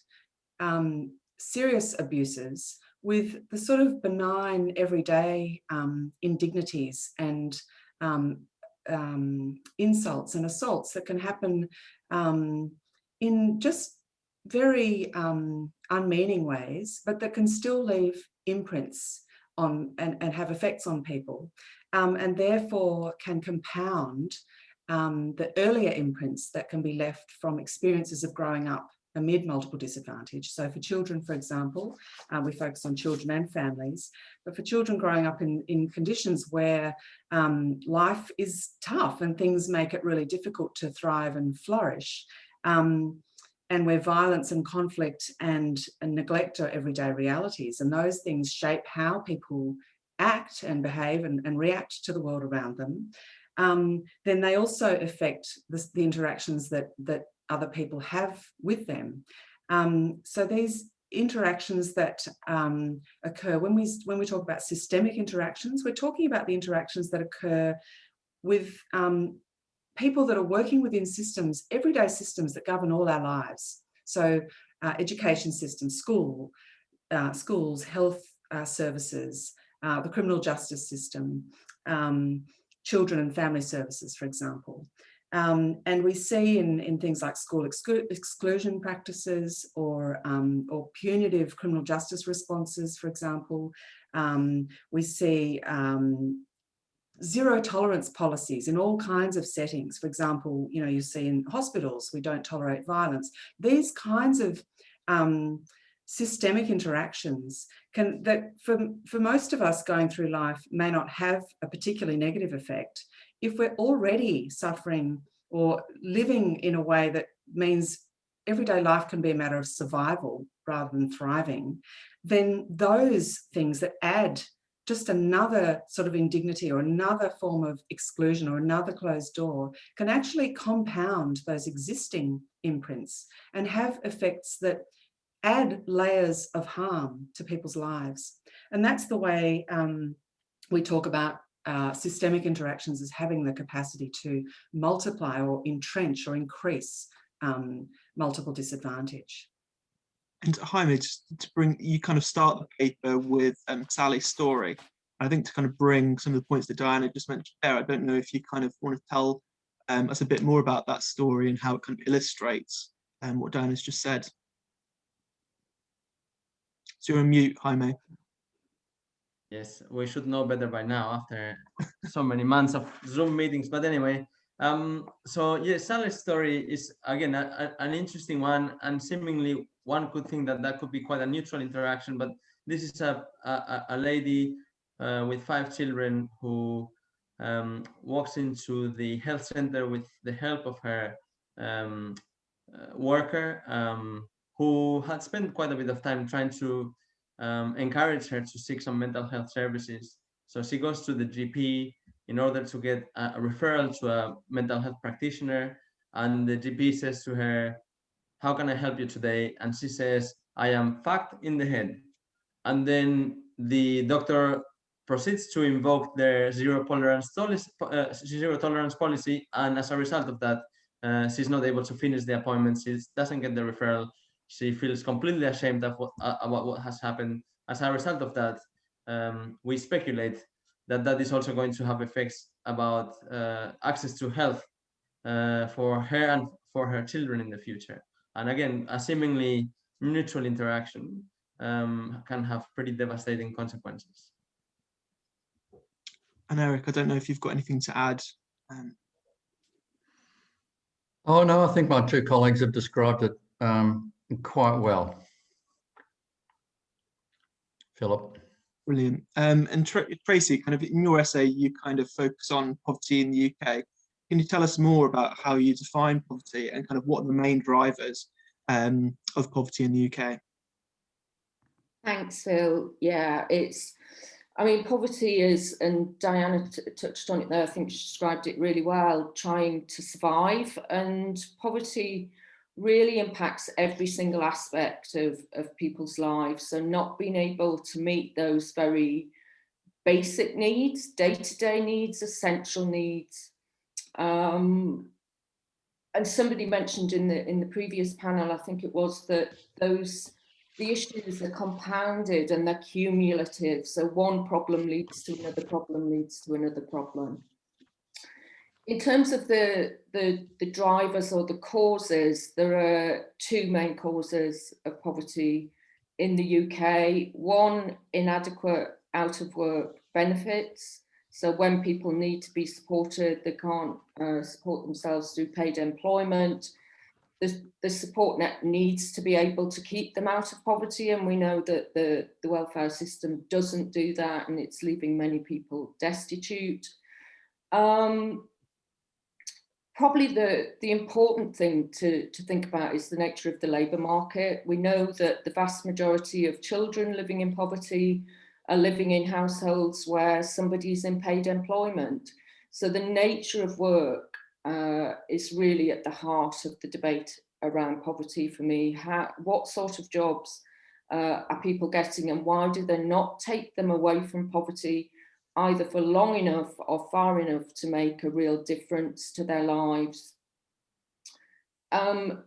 serious abuses with the sort of benign everyday indignities and insults and assaults that can happen in just very unmeaning ways, but that can still leave imprints on and have effects on people, and therefore can compound the earlier imprints that can be left from experiences of growing up amid multiple disadvantage. So for children, for example, we focus on children and families, but for children growing up in conditions where life is tough and things make it really difficult to thrive and flourish, and where violence and conflict and neglect are everyday realities, and those things shape how people act and behave and react to the world around them, then they also affect the interactions that other people have with them. So these interactions that occur, when we talk about systemic interactions, we're talking about the interactions that occur with people that are working within systems, everyday systems that govern all our lives. So education systems, schools, health services, the criminal justice system, children and family services, for example. And we see in things like school exclusion practices or punitive criminal justice responses, for example. We see zero tolerance policies in all kinds of settings. For example, you see in hospitals, we don't tolerate violence. These kinds of systemic interactions that for most of us going through life may not have a particularly negative effect. If we're already suffering or living in a way that means everyday life can be a matter of survival rather than thriving, then those things that add just another sort of indignity or another form of exclusion or another closed door can actually compound those existing imprints and have effects that add layers of harm to people's lives. And that's the way we talk about systemic interactions as having the capacity to multiply or entrench or increase multiple disadvantage. And Jaime, just to bring, you kind of start the paper with Sally's story. I think to kind of bring some of the points that Diana just mentioned there, I don't know if you kind of want to tell us a bit more about that story and how it kind of illustrates what Diana's just said. So you're on mute, Jaime. Yes, we should know better by now after so many months of Zoom meetings. But anyway, so yeah, Sally's story is again an interesting one, and seemingly one could think that that could be quite a neutral interaction. But this is a lady with 5 children who walks into the health center with the help of her worker, who had spent quite a bit of time trying to encourage her to seek some mental health services. So she goes to the GP in order to get a referral to a mental health practitioner, and the GP says to her, "How can I help you today?" And she says, "I am fucked in the head." And then the doctor proceeds to invoke their zero tolerance policy, and as a result of that, she's not able to finish the appointment. She doesn't get the referral. She feels completely ashamed of about what has happened. As a result of that, we speculate that that is also going to have effects about access to health for her and for her children in the future. And again, a seemingly neutral interaction can have pretty devastating consequences. And Eric, I don't know if you've got anything to add. Oh no, I think my 2 colleagues have described it quite well. Philip. Brilliant. And Tracy, kind of in your essay, you kind of focus on poverty in the UK. Can you tell us more about how you define poverty and kind of what are the main drivers of poverty in the UK? Thanks, Phil. Yeah, I mean, poverty is, and Diana touched on it there, I think she described it really well, trying to survive. And poverty really impacts every single aspect of people's lives. So not being able to meet those very basic needs, day-to-day needs, essential needs. And somebody mentioned in the previous panel, I think it was, that the issues are compounded and they're cumulative. So one problem leads to another problem, leads to another problem. In terms of the drivers or the causes, there are 2 main causes of poverty in the UK. One, inadequate out of work benefits. So when people need to be supported, they can't support themselves through paid employment. The support net needs to be able to keep them out of poverty, and we know that the welfare system doesn't do that, and it's leaving many people destitute. Probably the important thing to think about is the nature of the labour market. We know that the vast majority of children living in poverty are living in households where somebody's in paid employment. So the nature of work is really at the heart of the debate around poverty for me. What sort of jobs are people getting, and why do they not take them away from poverty, either for long enough or far enough to make a real difference to their lives? And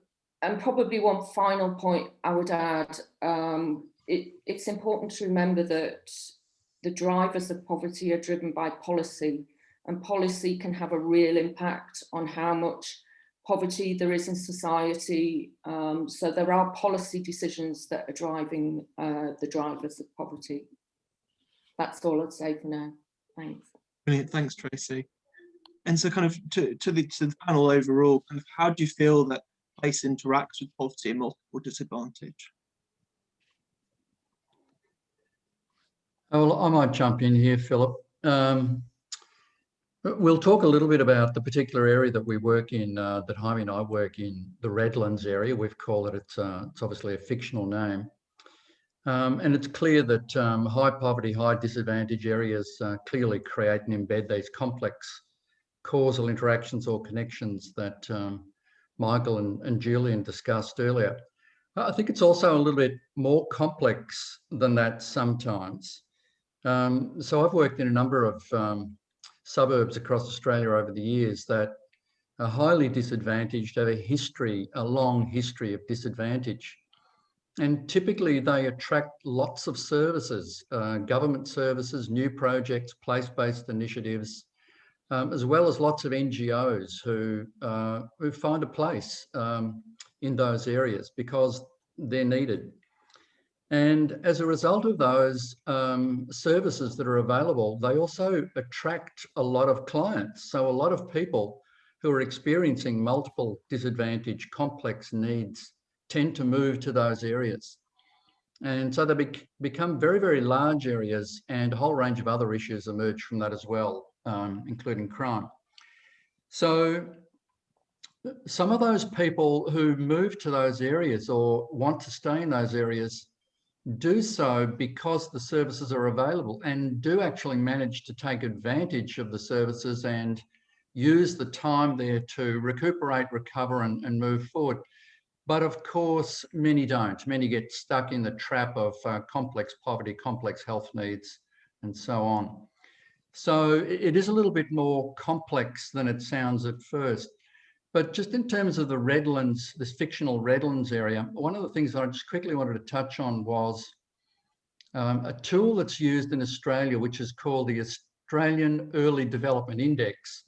probably one final point I would add, it's important to remember that the drivers of poverty are driven by policy, and policy can have a real impact on how much poverty there is in society. So there are policy decisions that are driving the drivers of poverty. That's all I'd say for now. Thanks. Brilliant, thanks, Tracy. And so kind of to the panel overall, kind of how do you feel that place interacts with poverty and multiple disadvantage? Oh, well, I might jump in here, Philip. We'll talk a little bit about the particular area that we work in, that Jaime and I work in, the Redlands area. We've called it, it's obviously a fictional name. And it's clear that high poverty, high disadvantage areas clearly create and embed these complex causal interactions or connections that Michael and Julian discussed earlier. I think it's also a little bit more complex than that sometimes. So I've worked in a number of suburbs across Australia over the years that are highly disadvantaged, have a long history of disadvantage. And typically they attract lots of services, government services, new projects, place-based initiatives, as well as lots of NGOs who find a place in those areas because they're needed. And as a result of those services that are available, they also attract a lot of clients. So a lot of people who are experiencing multiple disadvantage, complex needs tend to move to those areas. And so they become very, very large areas, and a whole range of other issues emerge from that as well, including crime. So some of those people who move to those areas or want to stay in those areas do so because the services are available and do actually manage to take advantage of the services and use the time there to recuperate, recover and move forward. But of course, many don't. Many get stuck in the trap of complex poverty, complex health needs, and so on. So it is a little bit more complex than it sounds at first. But just in terms of the Redlands, this fictional Redlands area, one of the things that I just quickly wanted to touch on was a tool that's used in Australia, which is called the Australian Early Development Index.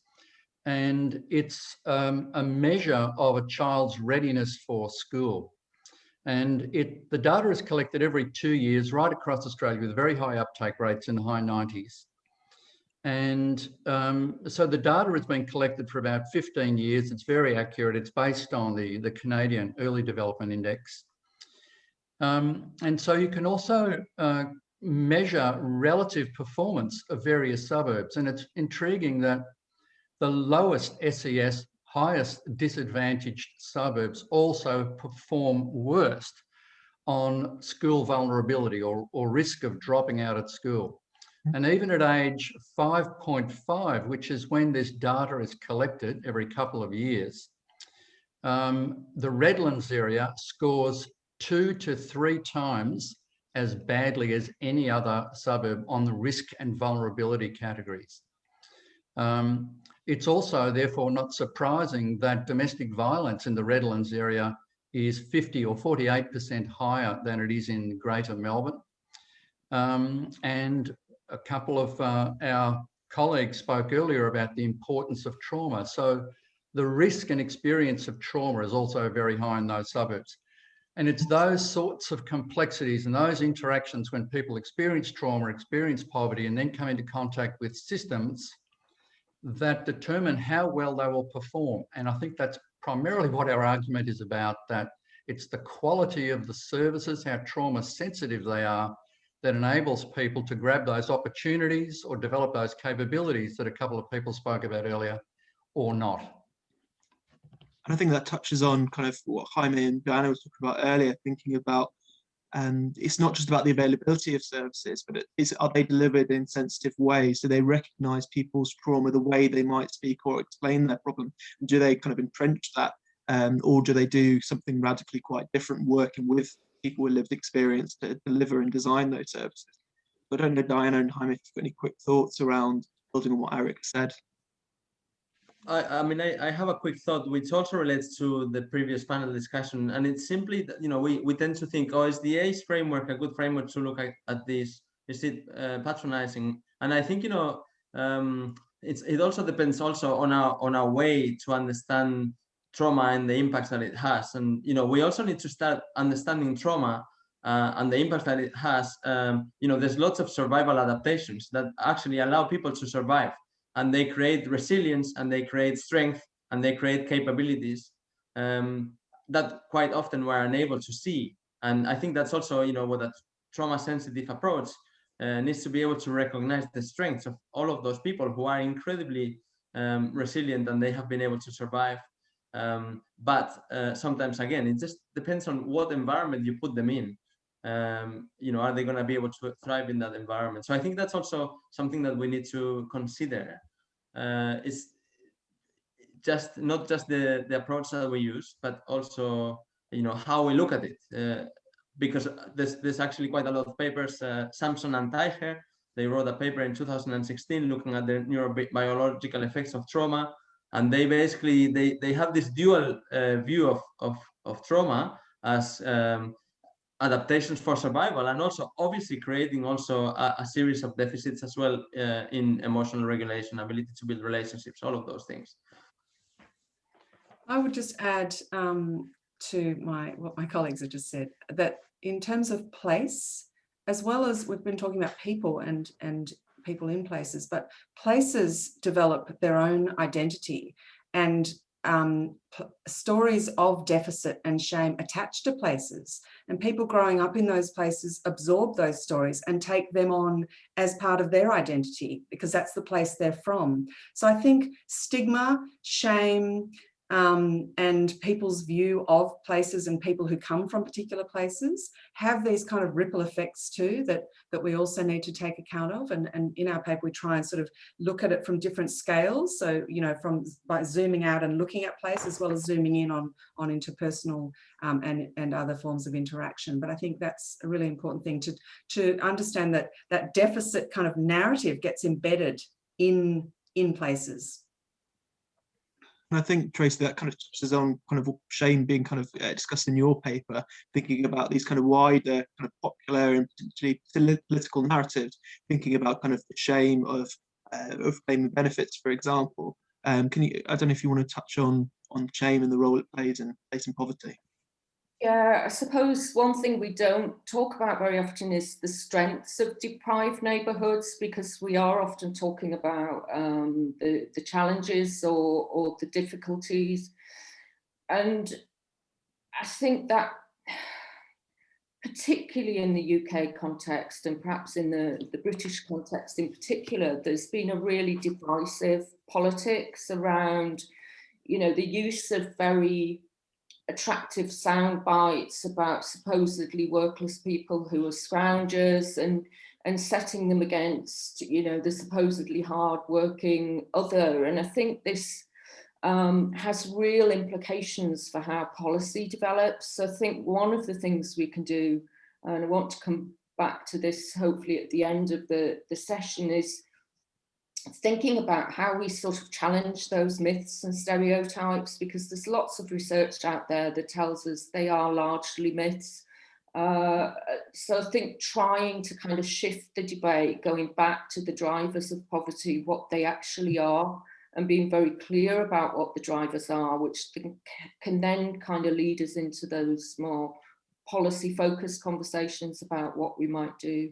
And it's a measure of a child's readiness for school. And the data is collected every 2 years right across Australia with very high uptake rates in the high 90s. And so the data has been collected for about 15 years. It's very accurate. It's based on the Canadian Early Development Index. And so you can also measure relative performance of various suburbs. And it's intriguing that the lowest SES, highest disadvantaged suburbs also perform worst on school vulnerability or risk of dropping out at school. And even at age 5.5, which is when this data is collected every couple of years, the Redlands area scores 2 to 3 times as badly as any other suburb on the risk and vulnerability categories. It's also therefore not surprising that domestic violence in the Redlands area is 50 or 48% higher than it is in Greater Melbourne. And a couple of our colleagues spoke earlier about the importance of trauma. So the risk and experience of trauma is also very high in those suburbs. And it's those sorts of complexities and those interactions when people experience trauma, experience poverty, and then come into contact with systems that determine how well they will perform. And I think that's primarily what our argument is about, that it's the quality of the services, how trauma sensitive they are, that enables people to grab those opportunities or develop those capabilities that a couple of people spoke about earlier, or not. And I think that touches on kind of what Jaime and Diana was talking about earlier, thinking about it's not just about the availability of services, but are they delivered in sensitive ways? Do they recognise people's trauma the way they might speak or explain their problem? And do they kind of entrench that, or do they do something radically quite different, working with people with lived experience to deliver and design those services? I don't know, Diana and Jaime, if you've got any quick thoughts around building on what Eric said. I mean, I have a quick thought, which also relates to the previous panel discussion, and it's simply that, you know, we tend to think, oh, is the ACE framework a good framework to look at this? Is it patronizing? And I think, you know, it also depends also on our way to understand trauma and the impacts that it has. And, you know, we also need to start understanding trauma and the impact that it has. You know, there's lots of survival adaptations that actually allow people to survive. And they create resilience, and they create strength, and they create capabilities that quite often we're unable to see. And I think that's also, you know, what that trauma-sensitive approach needs to be able to recognize the strengths of all of those people who are incredibly resilient, and they have been able to survive. But sometimes, again, it just depends on what environment you put them in. You know, are they going to be able to thrive in that environment? So I think that's also something that we need to consider. It's just not just the approach that we use, but also, you know, how we look at it. Because there's actually quite a lot of papers. Samson and Teicher, they wrote a paper in 2016 looking at the neurobiological effects of trauma, and they basically they have this dual view of trauma as adaptations for survival, and also obviously creating also a series of deficits as well in emotional regulation, ability to build relationships, all of those things. I would just add to what my colleagues have just said, that in terms of place, as well as we've been talking about people and people in places, but places develop their own identity, and stories of deficit and shame attached to places, and people growing up in those places absorb those stories and take them on as part of their identity because that's the place they're from. So I think stigma, shame, and people's view of places and people who come from particular places have these kind of ripple effects too that we also need to take account of. And in our paper, we try and sort of look at it from different scales. So, you know, by zooming out and looking at place, as well as zooming in on interpersonal and other forms of interaction. But I think that's a really important thing to understand, that deficit kind of narrative gets embedded in places. And I think, Tracy, that kind of touches on kind of shame being kind of discussed in your paper, thinking about these kind of wider, kind of popular and particularly political narratives, thinking about kind of the shame of claiming benefits, for example. Can you? I don't know if you want to touch on shame and the role it plays in facing poverty. Yeah, I suppose one thing we don't talk about very often is the strengths of deprived neighbourhoods, because we are often talking about the challenges or the difficulties. And I think that particularly in the UK context, and perhaps in the British context in particular, there's been a really divisive politics around, you know, the use of very attractive sound bites about supposedly workless people who are scroungers and setting them against, you know, the supposedly hard-working other. And I think this has real implications for how policy develops. So I think one of the things we can do, and I want to come back to this hopefully at the end of the session, is thinking about how we sort of challenge those myths and stereotypes, because there's lots of research out there that tells us they are largely myths. So I think trying to kind of shift the debate, going back to the drivers of poverty, what they actually are, and being very clear about what the drivers are, which can then kind of lead us into those more policy-focused conversations about what we might do.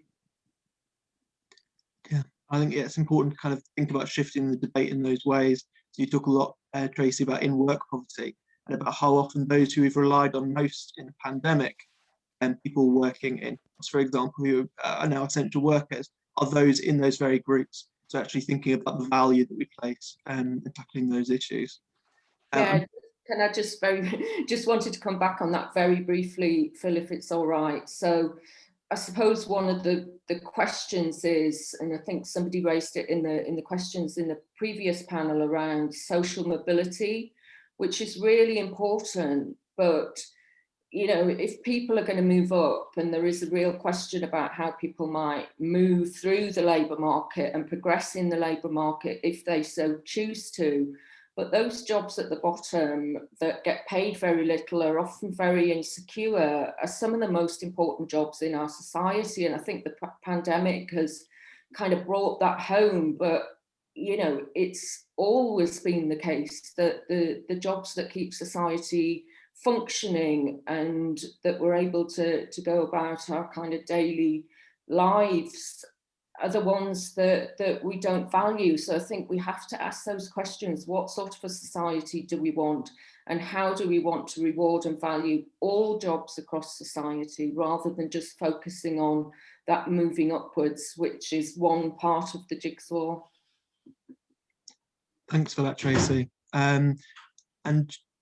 Yeah, I think it's important to kind of think about shifting the debate in those ways. So you talk a lot, Tracy, about in-work poverty and about how often those who we've relied on most in the pandemic and people working in, for example, who are now essential workers, are those in those very groups. So actually thinking about the value that we place and tackling those issues. Yeah, can I just wanted to come back on that very briefly, Phil, if it's all right. So I suppose one of the questions is, and I think somebody raised it in the questions in the previous panel, around social mobility, which is really important. But, you know, if people are going to move up, and there is a real question about how people might move through the labour market and progress in the labour market if they so choose to. But those jobs at the bottom that get paid very little, are often very insecure, are some of the most important jobs in our society. And I think the pandemic has kind of brought that home. But, you know, it's always been the case that the jobs that keep society functioning and that we're able to go about our kind of daily lives are the ones that we don't value. So I think we have to ask those questions. What sort of a society do we want? And how do we want to reward and value all jobs across society, rather than just focusing on that moving upwards, which is one part of the jigsaw? Thanks for that, Tracy. And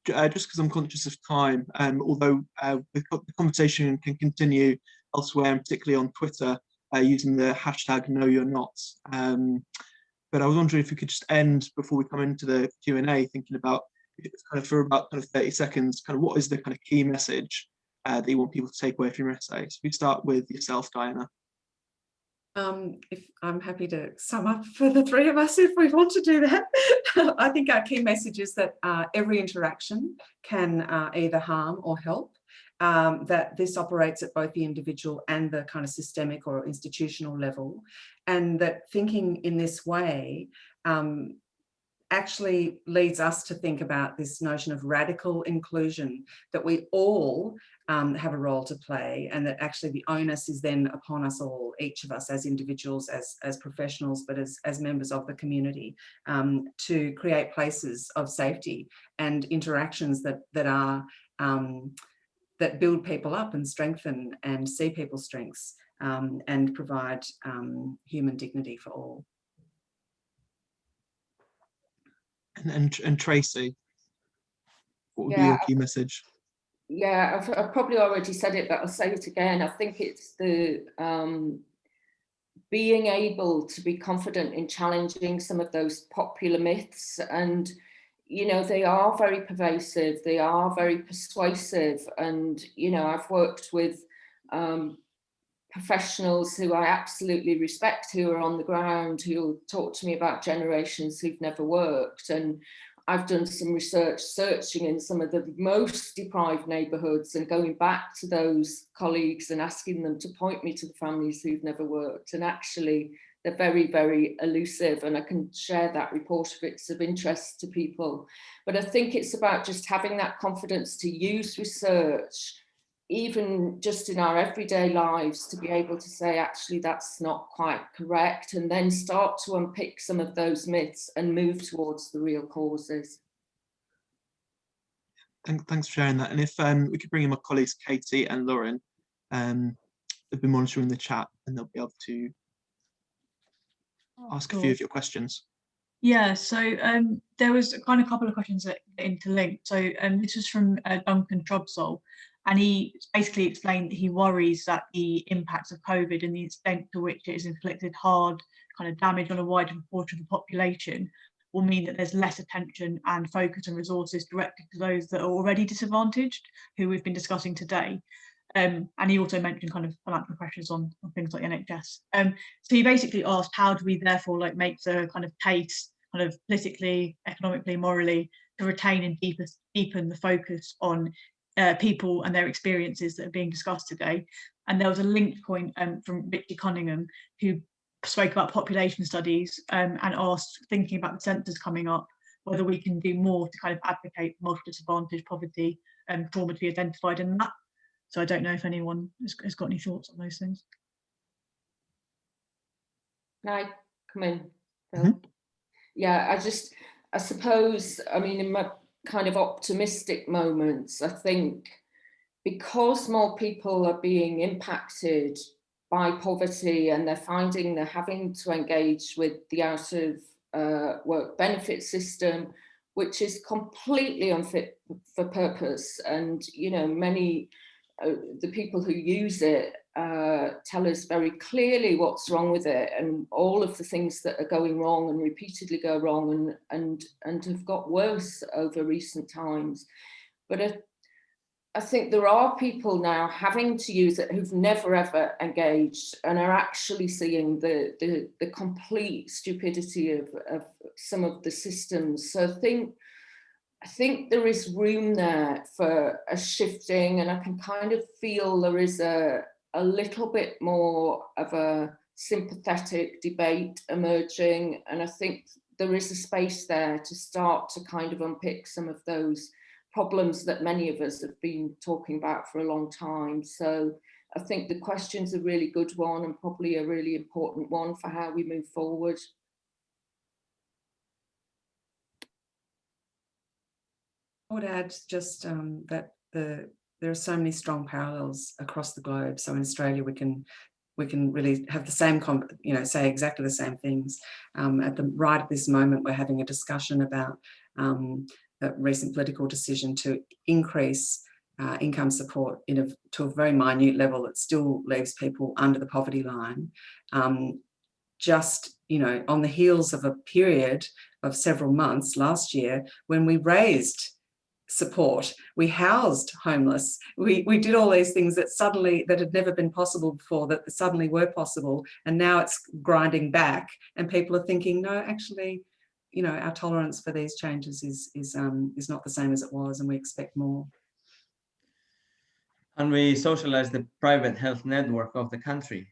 just because I'm conscious of time, although the conversation can continue elsewhere, and particularly on Twitter, using the hashtag #KnowYourNots. But I was wondering if we could just end before we come into the Q&A, thinking about kind of for about 30 seconds, kind of what is the kind of key message that you want people to take away from your essay. So we start with yourself, Diana. If I'm happy to sum up for the three of us if we want to do that. I think our key message is that every interaction can either harm or help, that this operates at both the individual and the kind of systemic or institutional level, and that thinking in this way actually leads us to think about this notion of radical inclusion, that we all have a role to play, and that actually the onus is then upon us all, each of us as individuals, as professionals, but as members of the community, to create places of safety and interactions that are that build people up and strengthen and see people's strengths, and provide human dignity for all. And Tracy, what would be your key message? Yeah, I've probably already said it, but I'll say it again. I think it's the being able to be confident in challenging some of those popular myths. And, you know, they are very pervasive, they are very persuasive. And, you know, I've worked with professionals who I absolutely respect, who are on the ground, who talk to me about generations who've never worked. And I've done some research searching in some of the most deprived neighbourhoods and going back to those colleagues and asking them to point me to the families who've never worked. And actually, they're very, very elusive, and I can share that report if it's of interest to people. But I think it's about just having that confidence to use research, even just in our everyday lives, to be able to say, actually, that's not quite correct, and then start to unpick some of those myths and move towards the real causes. Thanks for sharing that. And if we could bring in my colleagues, Katie and Lauren, they've been monitoring the chat and they'll be able to ask a few of your questions. Yeah, so there was kind of a couple of questions that interlinked. So this was from Duncan Trubsall, and he basically explained that he worries that the impacts of COVID and the extent to which it has inflicted hard kind of damage on a wider proportion of the population will mean that there's less attention and focus and resources directed to those that are already disadvantaged, who we've been discussing today. And he also mentioned kind of financial pressures on things like NHS. So he basically asked, how do we therefore like make the kind of case kind of politically, economically, morally, to retain and deepen the focus on people and their experiences that are being discussed today. And there was a linked point from Richard Cunningham, who spoke about population studies and asked, thinking about the census coming up, whether we can do more to kind of advocate for multiple disadvantage, poverty, and trauma to be identified in that. So I don't know if anyone has got any thoughts on those things. Can I come in, Phil? Yeah, I suppose, I mean, in my kind of optimistic moments, I think because more people are being impacted by poverty and they're finding they're having to engage with the out of work benefit system, which is completely unfit for purpose. And, you know, many the people who use it tell us very clearly what's wrong with it and all of the things that are going wrong and repeatedly go wrong and have got worse over recent times. But I think there are people now having to use it who've never ever engaged and are actually seeing the complete stupidity of some of the systems. So I think there is room there for a shifting, and I can kind of feel there is a little bit more of a sympathetic debate emerging, and I think there is a space there to start to kind of unpick some of those problems that many of us have been talking about for a long time. So I think the question's a really good one and probably a really important one for how we move forward. I would add just that there are so many strong parallels across the globe. So in Australia, we can really have the same, say exactly the same things. Right at this moment, we're having a discussion about the recent political decision to increase income support to a very minute level that still leaves people under the poverty line. Just, on the heels of a period of several months last year when we raised support, we housed homeless, we did all these things that had never been possible before, that suddenly were possible, and now it's grinding back and people are thinking, no, actually, our tolerance for these changes is not the same as it was, and we expect more. And we socialize the private health network of the country.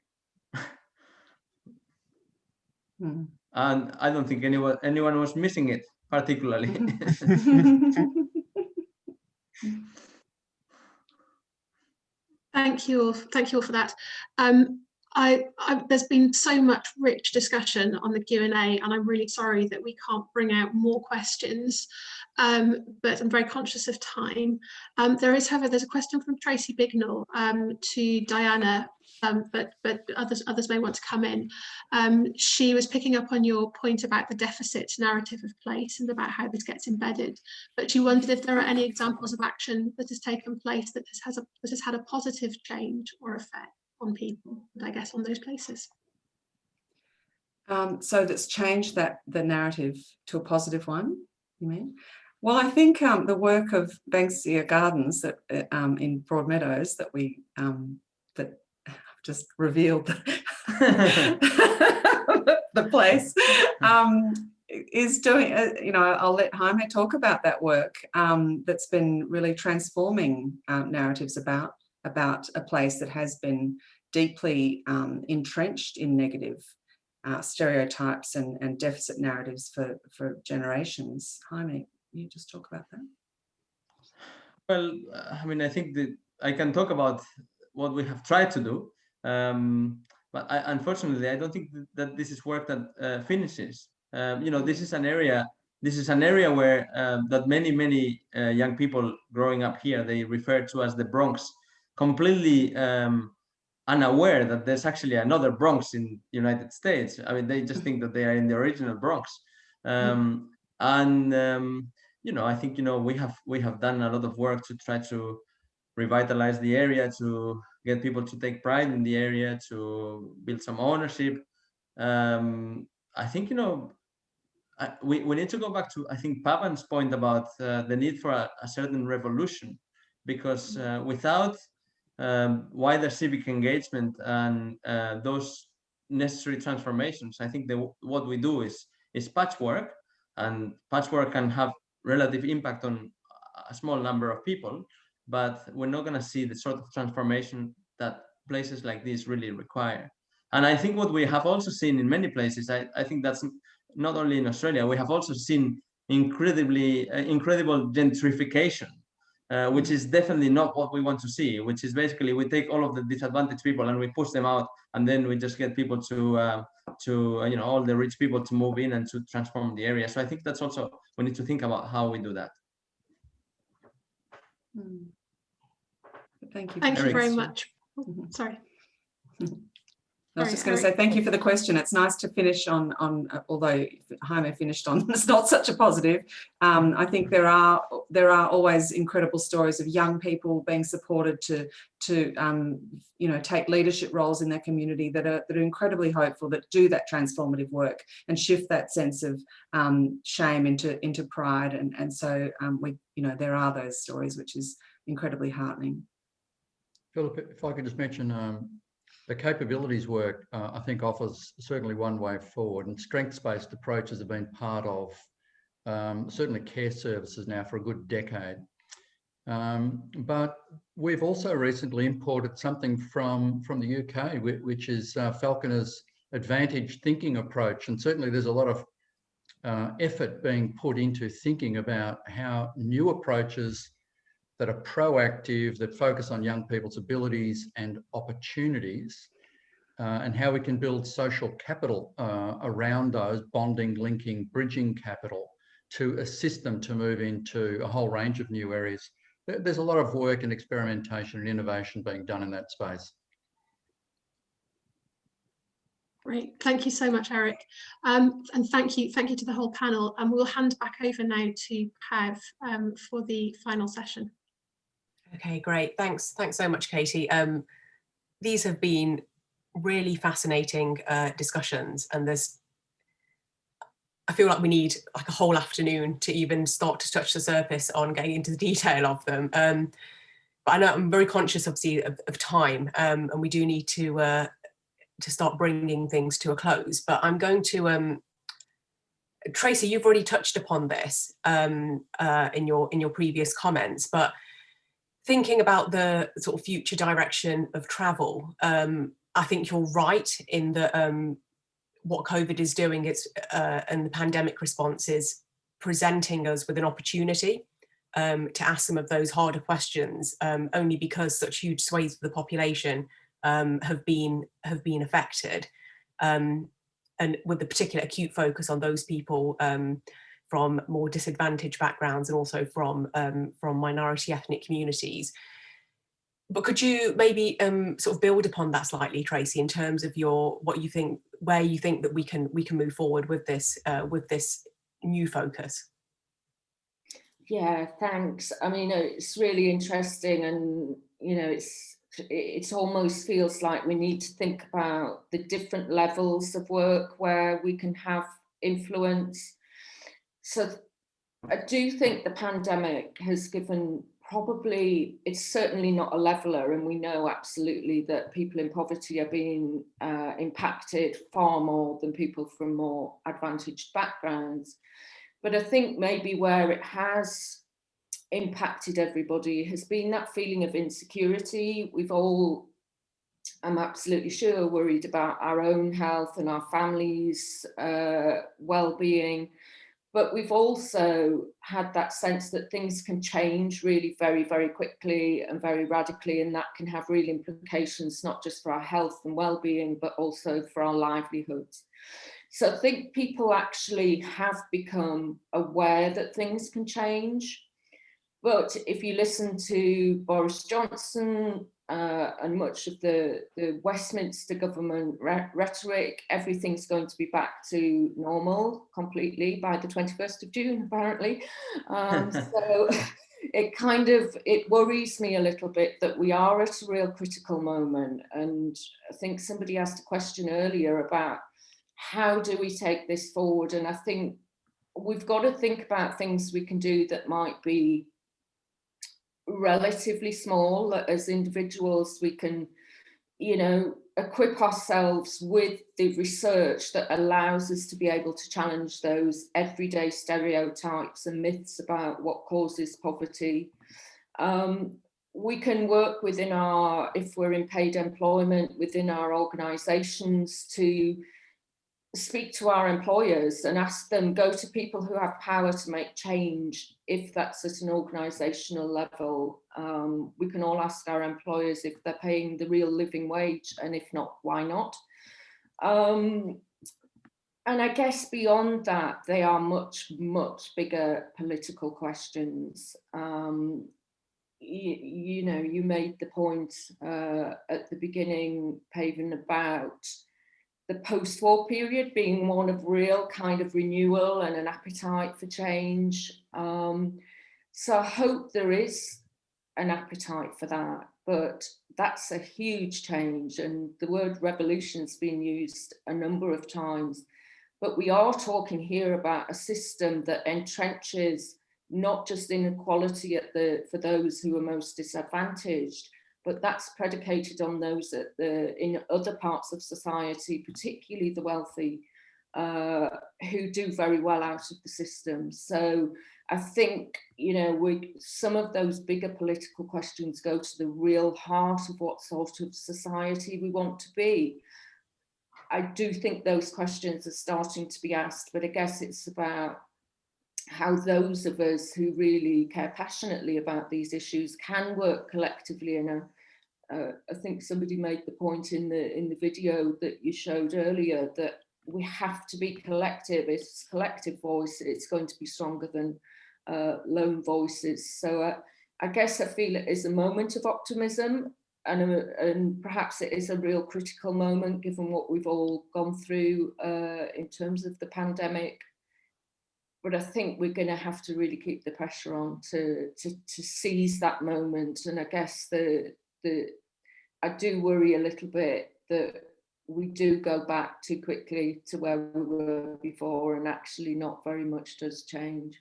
Mm. And I don't think anyone was missing it particularly. Thank you all for that. There's been so much rich discussion on the Q&A, and I'm really sorry that we can't bring out more questions, but I'm very conscious of time. There's a question from Tracy Bignell to Diana, but others may want to come in. She was picking up on your point about the deficit narrative of place and about how this gets embedded, but she wondered if there are any examples of action that has taken place that has had a positive change or effect on people, and I guess on those places. So that's changed the narrative to a positive one, you mean? Well, I think the work of Banksia Gardens that in Broadmeadows that we that I've just revealed the place is doing. I'll let Jaime talk about that work that's been really transforming narratives about a place that has been deeply entrenched in negative stereotypes and deficit narratives for generations. Jaime, you just talk about that. Well, I mean, I think that I can talk about what we have tried to do, but unfortunately, I don't think that this is work that finishes. This is an area. This is an area where that many young people growing up here, they refer to as the Bronx, completely unaware that there's actually another Bronx in the United States. I mean, they just think that they are in the original Bronx. I think we have done a lot of work to try to revitalize the area, to get people to take pride in the area, to build some ownership. I think we need to go back to, I think, Pavan's point about the need for a certain revolution, because without wider civic engagement and those necessary transformations, I think what we do is patchwork, and patchwork can have relative impact on a small number of people, but we're not going to see the sort of transformation that places like this really require. And I think what we have also seen in many places, I think that's not only in Australia, we have also seen incredible gentrification, which is definitely not what we want to see, which is basically we take all of the disadvantaged people and we push them out, and then we just get people to all the rich people to move in and to transform the area. So I think that's also, we need to think about how we do that. Thank you. Thank you very much. Sorry. I was just going to say thank you for the question. It's nice to finish on although Jaime finished on it's not such a positive. I think there are always incredible stories of young people being supported to take leadership roles in their community that are incredibly hopeful, that do that transformative work and shift that sense of shame into pride. And so there are those stories, which is incredibly heartening. Philip, if I could just mention the capabilities work, I think offers certainly one way forward, and strengths-based approaches have been part of certainly care services now for a good decade. But we've also recently imported something from the UK, which is Falconer's advantage thinking approach. And certainly there's a lot of effort being put into thinking about how new approaches that are proactive, that focus on young people's abilities and opportunities, and how we can build social capital around those, bonding, linking, bridging capital to assist them to move into a whole range of new areas. There's a lot of work and experimentation and innovation being done in that space. Great, thank you so much, Eric, and thank you to the whole panel. And we'll hand back over now to Pav for the final session. Okay, great. Thanks so much, Katie. These have been really fascinating discussions, and I feel like we need like a whole afternoon to even start to touch the surface on getting into the detail of them. But I know I'm very conscious, obviously, of time, and we do need to start bringing things to a close. But I'm going to Tracy, you've already touched upon this in your previous comments, but thinking about the sort of future direction of travel, I think you're right in that what COVID is doing is, and the pandemic response is presenting us with an opportunity to ask some of those harder questions, only because such huge swathes of the population have been affected, and with the particular acute focus on those people from more disadvantaged backgrounds and also from minority ethnic communities. But could you maybe sort of build upon that slightly, Tracy, in terms of where you think that we can move forward with this new focus? Yeah, thanks. I mean, it's really interesting, and you know, it almost feels like we need to think about the different levels of work where we can have influence. So I do think the pandemic has given, probably, it's certainly not a leveler, and we know absolutely that people in poverty are being impacted far more than people from more advantaged backgrounds. But I think maybe where it has impacted everybody has been that feeling of insecurity. We've all, I'm absolutely sure, worried about our own health and our families' well-being. But we've also had that sense that things can change really very, very quickly and very radically, and that can have real implications, not just for our health and well-being, but also for our livelihoods. So I think people actually have become aware that things can change. But if you listen to Boris Johnson and much of the Westminster government rhetoric, everything's going to be back to normal completely by the 21st of June, apparently. So it worries me a little bit that we are at a real critical moment. And I think somebody asked a question earlier about how do we take this forward? And I think we've got to think about things we can do that might be relatively small. As individuals, we can, you know, equip ourselves with the research that allows us to be able to challenge those everyday stereotypes and myths about what causes poverty. We can work within if we're in paid employment, within our organisations, to speak to our employers and ask them, go to people who have power to make change, if that's at an organisational level. We can all ask our employers if they're paying the real living wage, and if not, why not? And I guess beyond that, they are much, much bigger political questions. You know, you made the point at the beginning, Pavan, about the post-war period being one of real kind of renewal and an appetite for change. So I hope there is an appetite for that, but that's a huge change, and the word revolution's been used a number of times. But we are talking here about a system that entrenches not just inequality for those who are most disadvantaged, but that's predicated on those in other parts of society, particularly the wealthy, who do very well out of the system. So I think, you know, some of those bigger political questions go to the real heart of what sort of society we want to be. I do think those questions are starting to be asked, but I guess it's about how those of us who really care passionately about these issues can work collectively. And I think somebody made the point in the video that you showed earlier that we have to be collective. It's collective voice. It's going to be stronger than lone voices. So I guess I feel it is a moment of optimism, and perhaps it is a real critical moment given what we've all gone through in terms of the pandemic. But I think we're going to have to really keep the pressure on to seize that moment. And I guess I do worry a little bit that we do go back too quickly to where we were before, and actually not very much does change.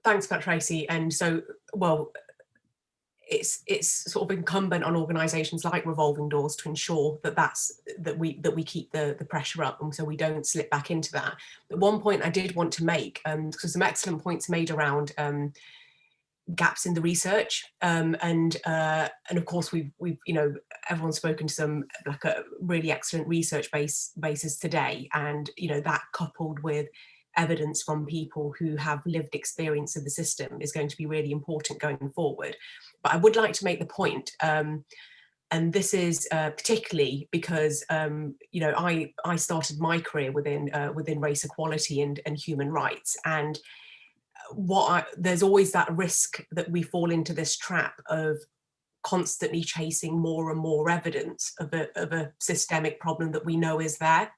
Thanks for that, Tracy. And so, well, it's sort of incumbent on organisations like Revolving Doors to ensure that we keep the pressure up, and so we don't slip back into that. But one point I did want to make, because some excellent points made around gaps in the research, and of course we've you know, everyone's spoken to some like a really excellent research bases today, and you know, that coupled with evidence from people who have lived experience of the system is going to be really important going forward. But I would like to make the point, and this is particularly because you know, I started my career within race equality and human rights, and there's always that risk that we fall into this trap of constantly chasing more and more evidence of a systemic problem that we know is there.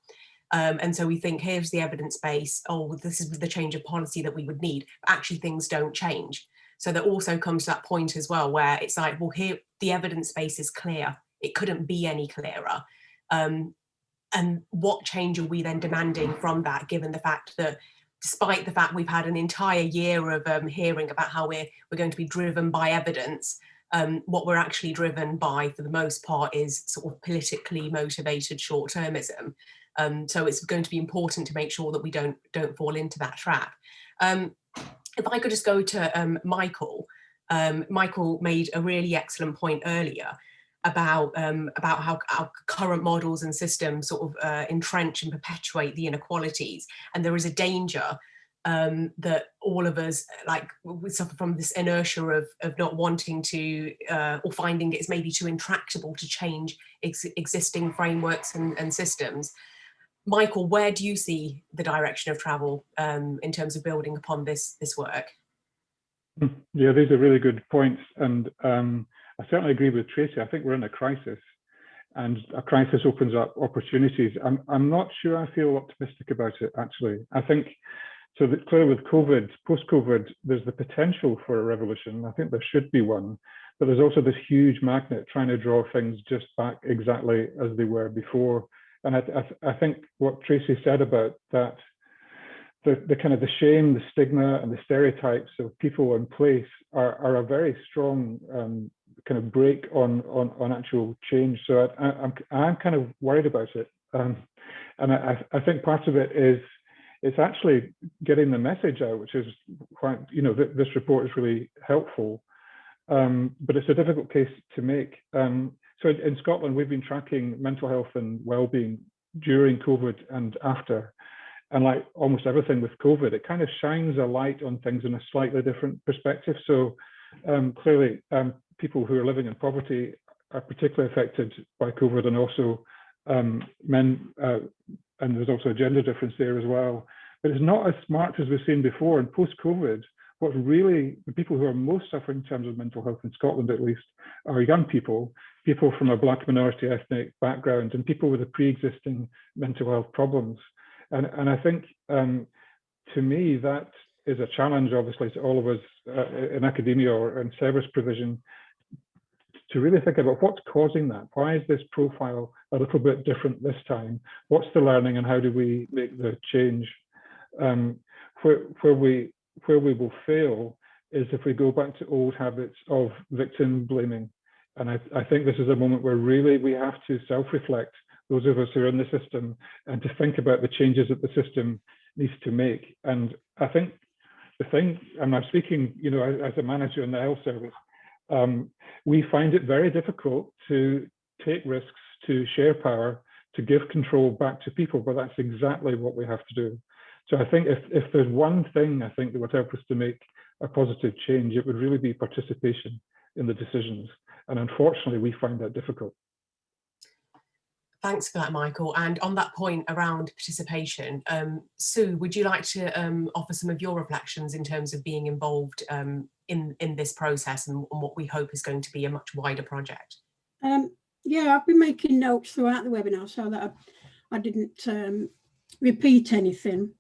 And so we think, here's the evidence base, oh, this is the change of policy that we would need. But actually things don't change. So there also comes to that point as well, where it's like, well, here the evidence base is clear. It couldn't be any clearer. And what change are we then demanding from that, given the fact that despite the fact we've had an entire year of hearing about how we're going to be driven by evidence, what we're actually driven by for the most part is sort of politically motivated short-termism. So it's going to be important to make sure that we don't fall into that trap. If I could just go to Michael. Michael made a really excellent point earlier about how our current models and systems sort of entrench and perpetuate the inequalities, and there is a danger that all of us, like, we suffer from this inertia of not wanting to or finding it's maybe too intractable to change existing frameworks and systems. Michael, where do you see the direction of travel in terms of building upon this work? Yeah, these are really good points, and I certainly agree with Tracy. I think we're in a crisis, and a crisis opens up opportunities. I'm not sure I feel optimistic about it, actually. I think, so that clearly with COVID, post-COVID, there's the potential for a revolution. I think there should be one, but there's also this huge magnet trying to draw things just back exactly as they were before. And I think what Tracy said about that, the kind of the shame, the stigma, and the stereotypes of people in place are a very strong kind of break on actual change. So I'm kind of worried about it, and I think part of it is it's actually getting the message out, which is quite, you know, this report is really helpful, but it's a difficult case to make. So in Scotland, we've been tracking mental health and well-being during COVID and after. And like almost everything with COVID, it kind of shines a light on things in a slightly different perspective. So clearly, people who are living in poverty are particularly affected by COVID, and also men, and there's also a gender difference there as well. But it's not as marked as we've seen before. And post-COVID, what's really, the people who are most suffering in terms of mental health in Scotland, at least, are young people, people from a Black minority ethnic background, and people with a pre-existing mental health problems. And I think, to me, that is a challenge, obviously, to all of us in academia or in service provision, to really think about what's causing that. Why is this profile a little bit different this time? What's the learning, and how do we make the change? Where we will fail is if we go back to old habits of victim blaming. And I think this is a moment where really we have to self-reflect, those of us who are in the system, and to think about the changes that the system needs to make. And I think the thing, and I'm speaking, you know, as a manager in the health service, we find it very difficult to take risks, to share power, to give control back to people, but that's exactly what we have to do. So I think if there's one thing I think that would help us to make a positive change, it would really be participation in the decisions. And unfortunately, we find that difficult. Thanks for that, Michael. And on that point around participation, Sue, would you like to offer some of your reflections in terms of being involved in this process and what we hope is going to be a much wider project? Yeah, I've been making notes throughout the webinar so that I didn't repeat anything.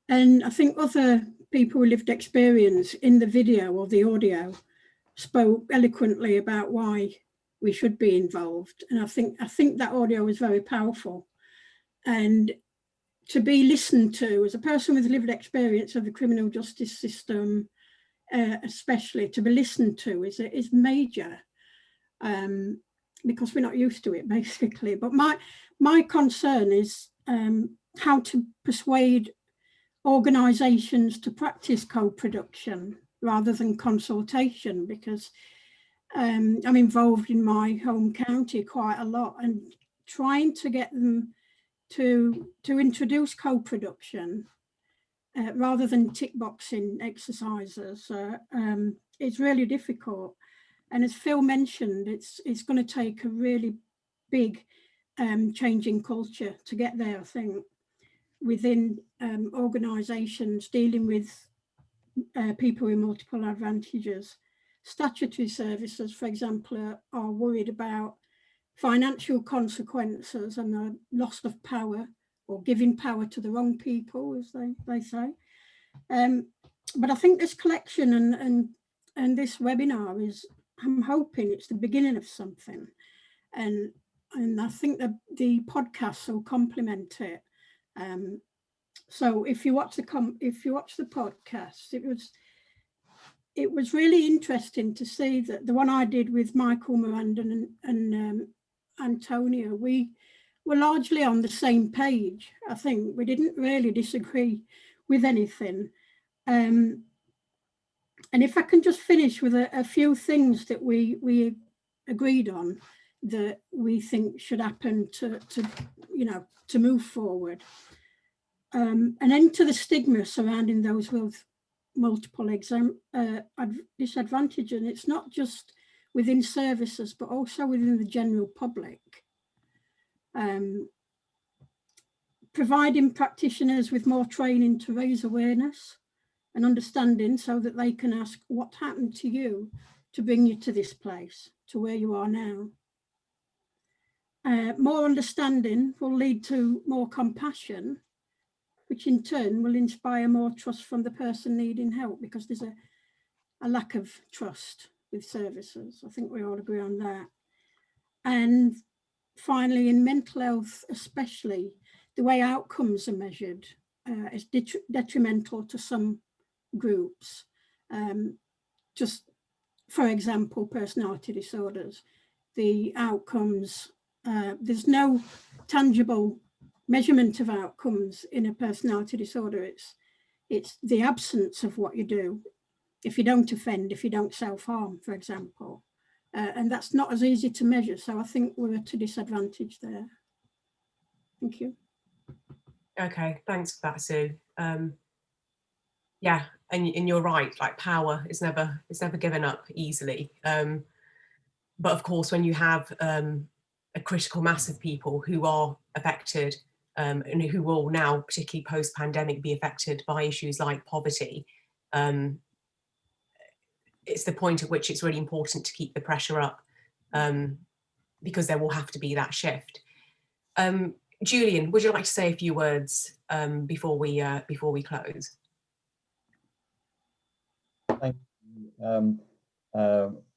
And I think other people with lived experience in the video or the audio spoke eloquently about why we should be involved. And I think that audio was very powerful. And to be listened to as a person with lived experience of the criminal justice system, especially to be listened to is major, because we're not used to it, basically. But my concern is how to persuade organisations to practice co-production rather than consultation, because I'm involved in my home county quite a lot, and trying to get them to introduce co-production rather than tick boxing exercises it's really difficult. And as Phil mentioned, it's going to take a really big change in culture to get there, I think, within organisations dealing with people with multiple advantages. Statutory services, for example, are worried about financial consequences and the loss of power, or giving power to the wrong people, as they say. But I think this collection and this webinar is, I'm hoping it's the beginning of something. And I think that the podcasts will complement it. So if you watch the podcast, it was really interesting to see that the one I did with Michael, Miranda and Antonia, we were largely on the same page. I think we didn't really disagree with anything. And if I can just finish with a few things that we agreed on that we think should happen to move forward. An end to the stigma surrounding those with multiple disadvantage, and it's not just within services but also within the general public. Providing practitioners with more training to raise awareness and understanding so that they can ask what happened to you to bring you to this place, to where you are now. More understanding will lead to more compassion, which in turn will inspire more trust from the person needing help, because there's a lack of trust with services. I think we all agree on that. And finally, in mental health especially, the way outcomes are measured is detrimental to some groups. Just for example, personality disorders, the outcomes, there's no tangible measurement of outcomes in a personality disorder. It's the absence of what you do. If you don't offend, if you don't self-harm, for example, and that's not as easy to measure. So I think we're at a disadvantage there. Thank you. Okay, thanks for that, Sue. Yeah, and you're right. Like, power is never given up easily. But of course, when you have a critical mass of people who are affected and who will now, particularly post-pandemic, be affected by issues like poverty, it's the point at which it's really important to keep the pressure up, because there will have to be that shift. Julian, would you like to say a few words before we close? Thank you.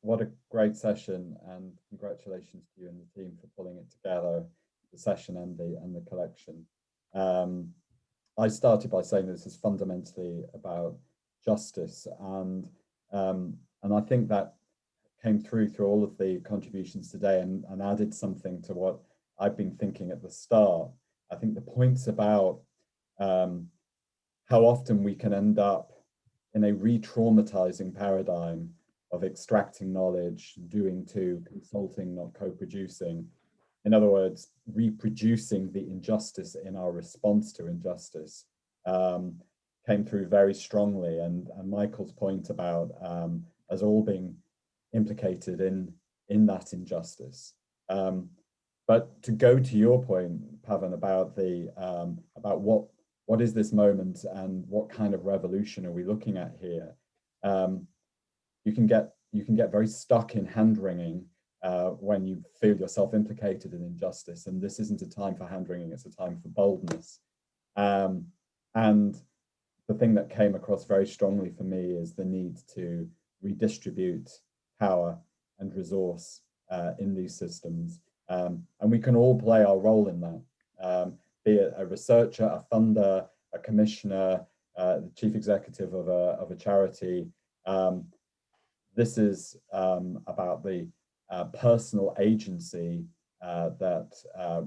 What a great session, and congratulations to you and the team for pulling it together, the session and the collection. I started by saying this is fundamentally about justice, and I think that came through all of the contributions today, and added something to what I've been thinking at the start. I think the points about how often we can end up in a re-traumatizing paradigm of extracting knowledge, doing to, consulting, not co-producing. In other words, reproducing the injustice in our response to injustice came through very strongly. And Michael's point about us all being implicated in that injustice. But to go to your point, Pavan, about about what is this moment and what kind of revolution are we looking at here? You can get very stuck in hand-wringing when you feel yourself implicated in injustice, and this isn't a time for hand-wringing, it's a time for boldness. And the thing that came across very strongly for me is the need to redistribute power and resource in these systems. And we can all play our role in that, be it a researcher, a funder, a commissioner, the chief executive of a charity. This is about the personal agency that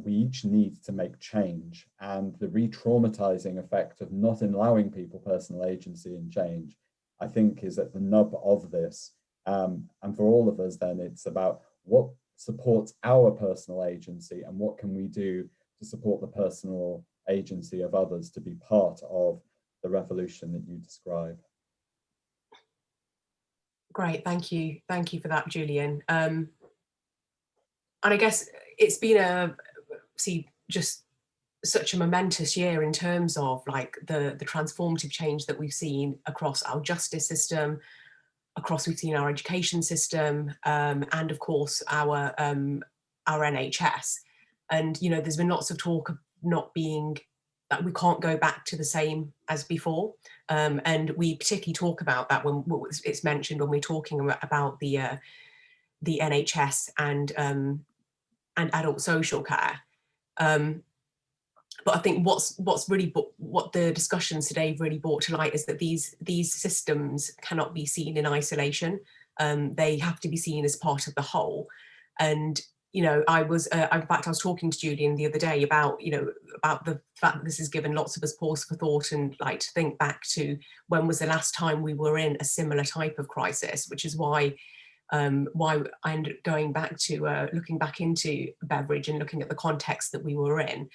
we each need to make change, and the re-traumatizing effect of not allowing people personal agency and change I think is at the nub of this. And for all of us, then it's about what supports our personal agency and what can we do to support the personal agency of others to be part of the revolution that you describe. Great, thank you for that, Julian. And I guess it's been just such a momentous year in terms of like the transformative change that we've seen across our justice system, we've seen our education system, and of course our NHS. And you know, there's been lots of talk of not being, that we can't go back to the same as before, and we particularly talk about that when it's mentioned when we're talking about the NHS and adult social care. But I think what the discussions today really brought to light is that these systems cannot be seen in isolation. They have to be seen as part of the whole. And you know, in fact, I was talking to Julian the other day about the fact that this has given lots of us pause for thought and like to think back to when was the last time we were in a similar type of crisis, which is why I ended up going back to looking back into Beveridge and looking at the context that we were in.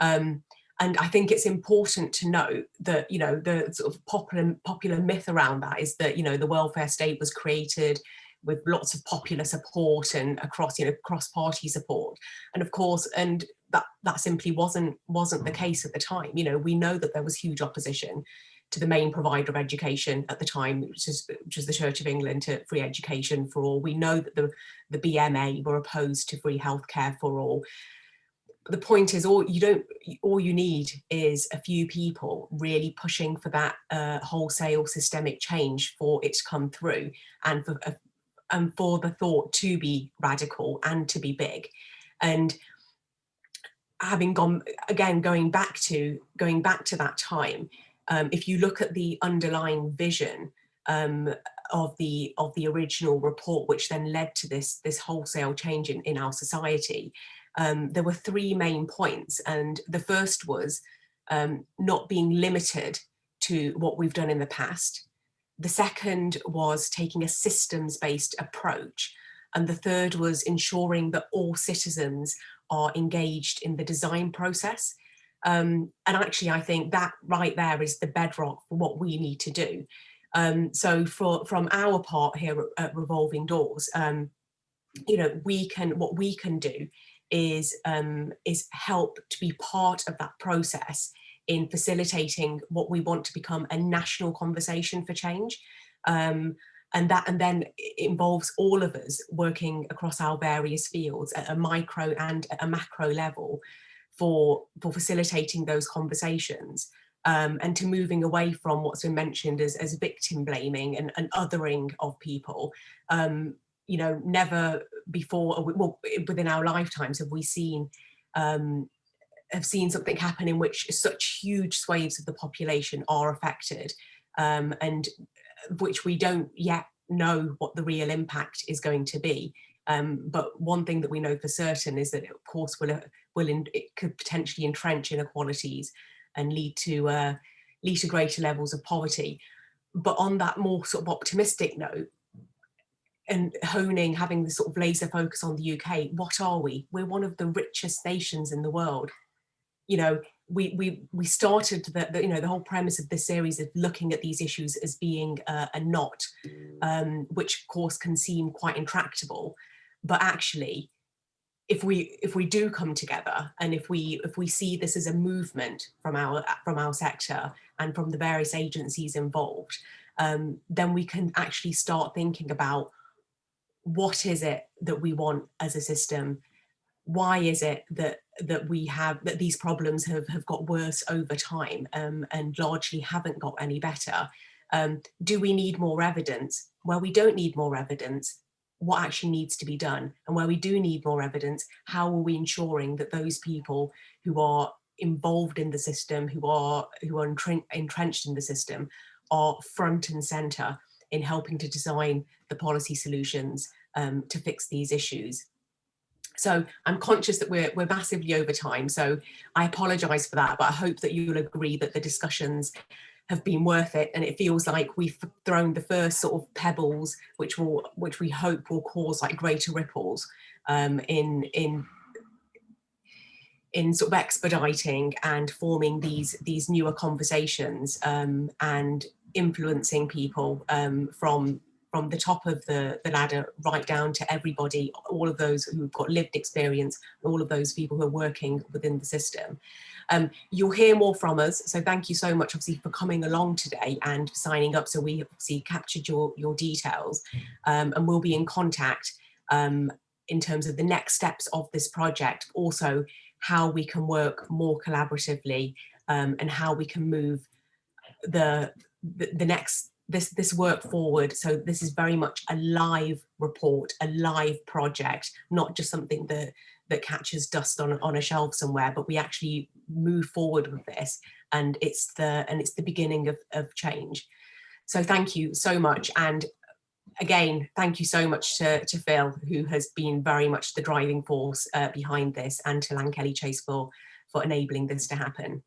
And I think it's important to note that, you know, the sort of popular myth around that is that, you know, the welfare state was created with lots of popular support and cross-party support. And of course, and that simply wasn't the case at the time. You know, we know that there was huge opposition to the main provider of education at the time, which is the Church of England, to free education for all. We know that the BMA were opposed to free healthcare for all. The point is, all you need is a few people really pushing for that wholesale systemic change for it to come through, and for the thought to be radical and to be big. And having going back to that time, if you look at the underlying vision of the original report, which then led to this wholesale change in our society, there were three main points. And the first was not being limited to what we've done in the past. The second was taking a systems-based approach. And the third was ensuring that all citizens are engaged in the design process. And actually, I think that right there is the bedrock for what we need to do. So from our part here at Revolving Doors, you know, what we can do is help to be part of that process in facilitating what we want to become a national conversation for change. And then it involves all of us working across our various fields at a micro and a macro level for facilitating those conversations, and to moving away from what's been mentioned as victim blaming and othering of people. You know, never before, well, within our lifetimes have we seen something happen in which such huge swathes of the population are affected, and which we don't yet know what the real impact is going to be. But one thing that we know for certain is that it, of course, it could potentially entrench inequalities and lead to greater levels of poverty. But on that more sort of optimistic note, and having this sort of laser focus on the UK, what are we? We're one of the richest nations in the world. You know, we started the whole premise of this series of looking at these issues as being a knot, which of course can seem quite intractable, but actually, if we do come together and if we see this as a movement from our sector and from the various agencies involved, then we can actually start thinking about what is it that we want as a system. Why is it that these problems have got worse over time, and largely haven't got any better? Do we need more evidence? Where we don't need more evidence, what actually needs to be done? And where we do need more evidence, how are we ensuring that those people who are involved in the system, who are entrenched in the system, are front and centre in helping to design the policy solutions to fix these issues? So I'm conscious that we're massively over time, so I apologise for that, but I hope that you'll agree that the discussions have been worth it, and it feels like we've thrown the first sort of pebbles, which we hope will cause like greater ripples in sort of expediting and forming these newer conversations and influencing people from the top of the ladder right down to everybody, all of those who've got lived experience, all of those people who are working within the system. You'll hear more from us, so thank you so much obviously for coming along today and signing up. So we obviously captured your details, and we'll be in contact in terms of the next steps of this project, also how we can work more collaboratively, and how we can move this work forward. So this is very much a live report, a live project, not just something that catches dust on a shelf somewhere, but we actually move forward with this, and it's the beginning of change. So thank you so much, and again, thank you so much to Phil, who has been very much the driving force behind this, and to Lankelly Chase for enabling this to happen.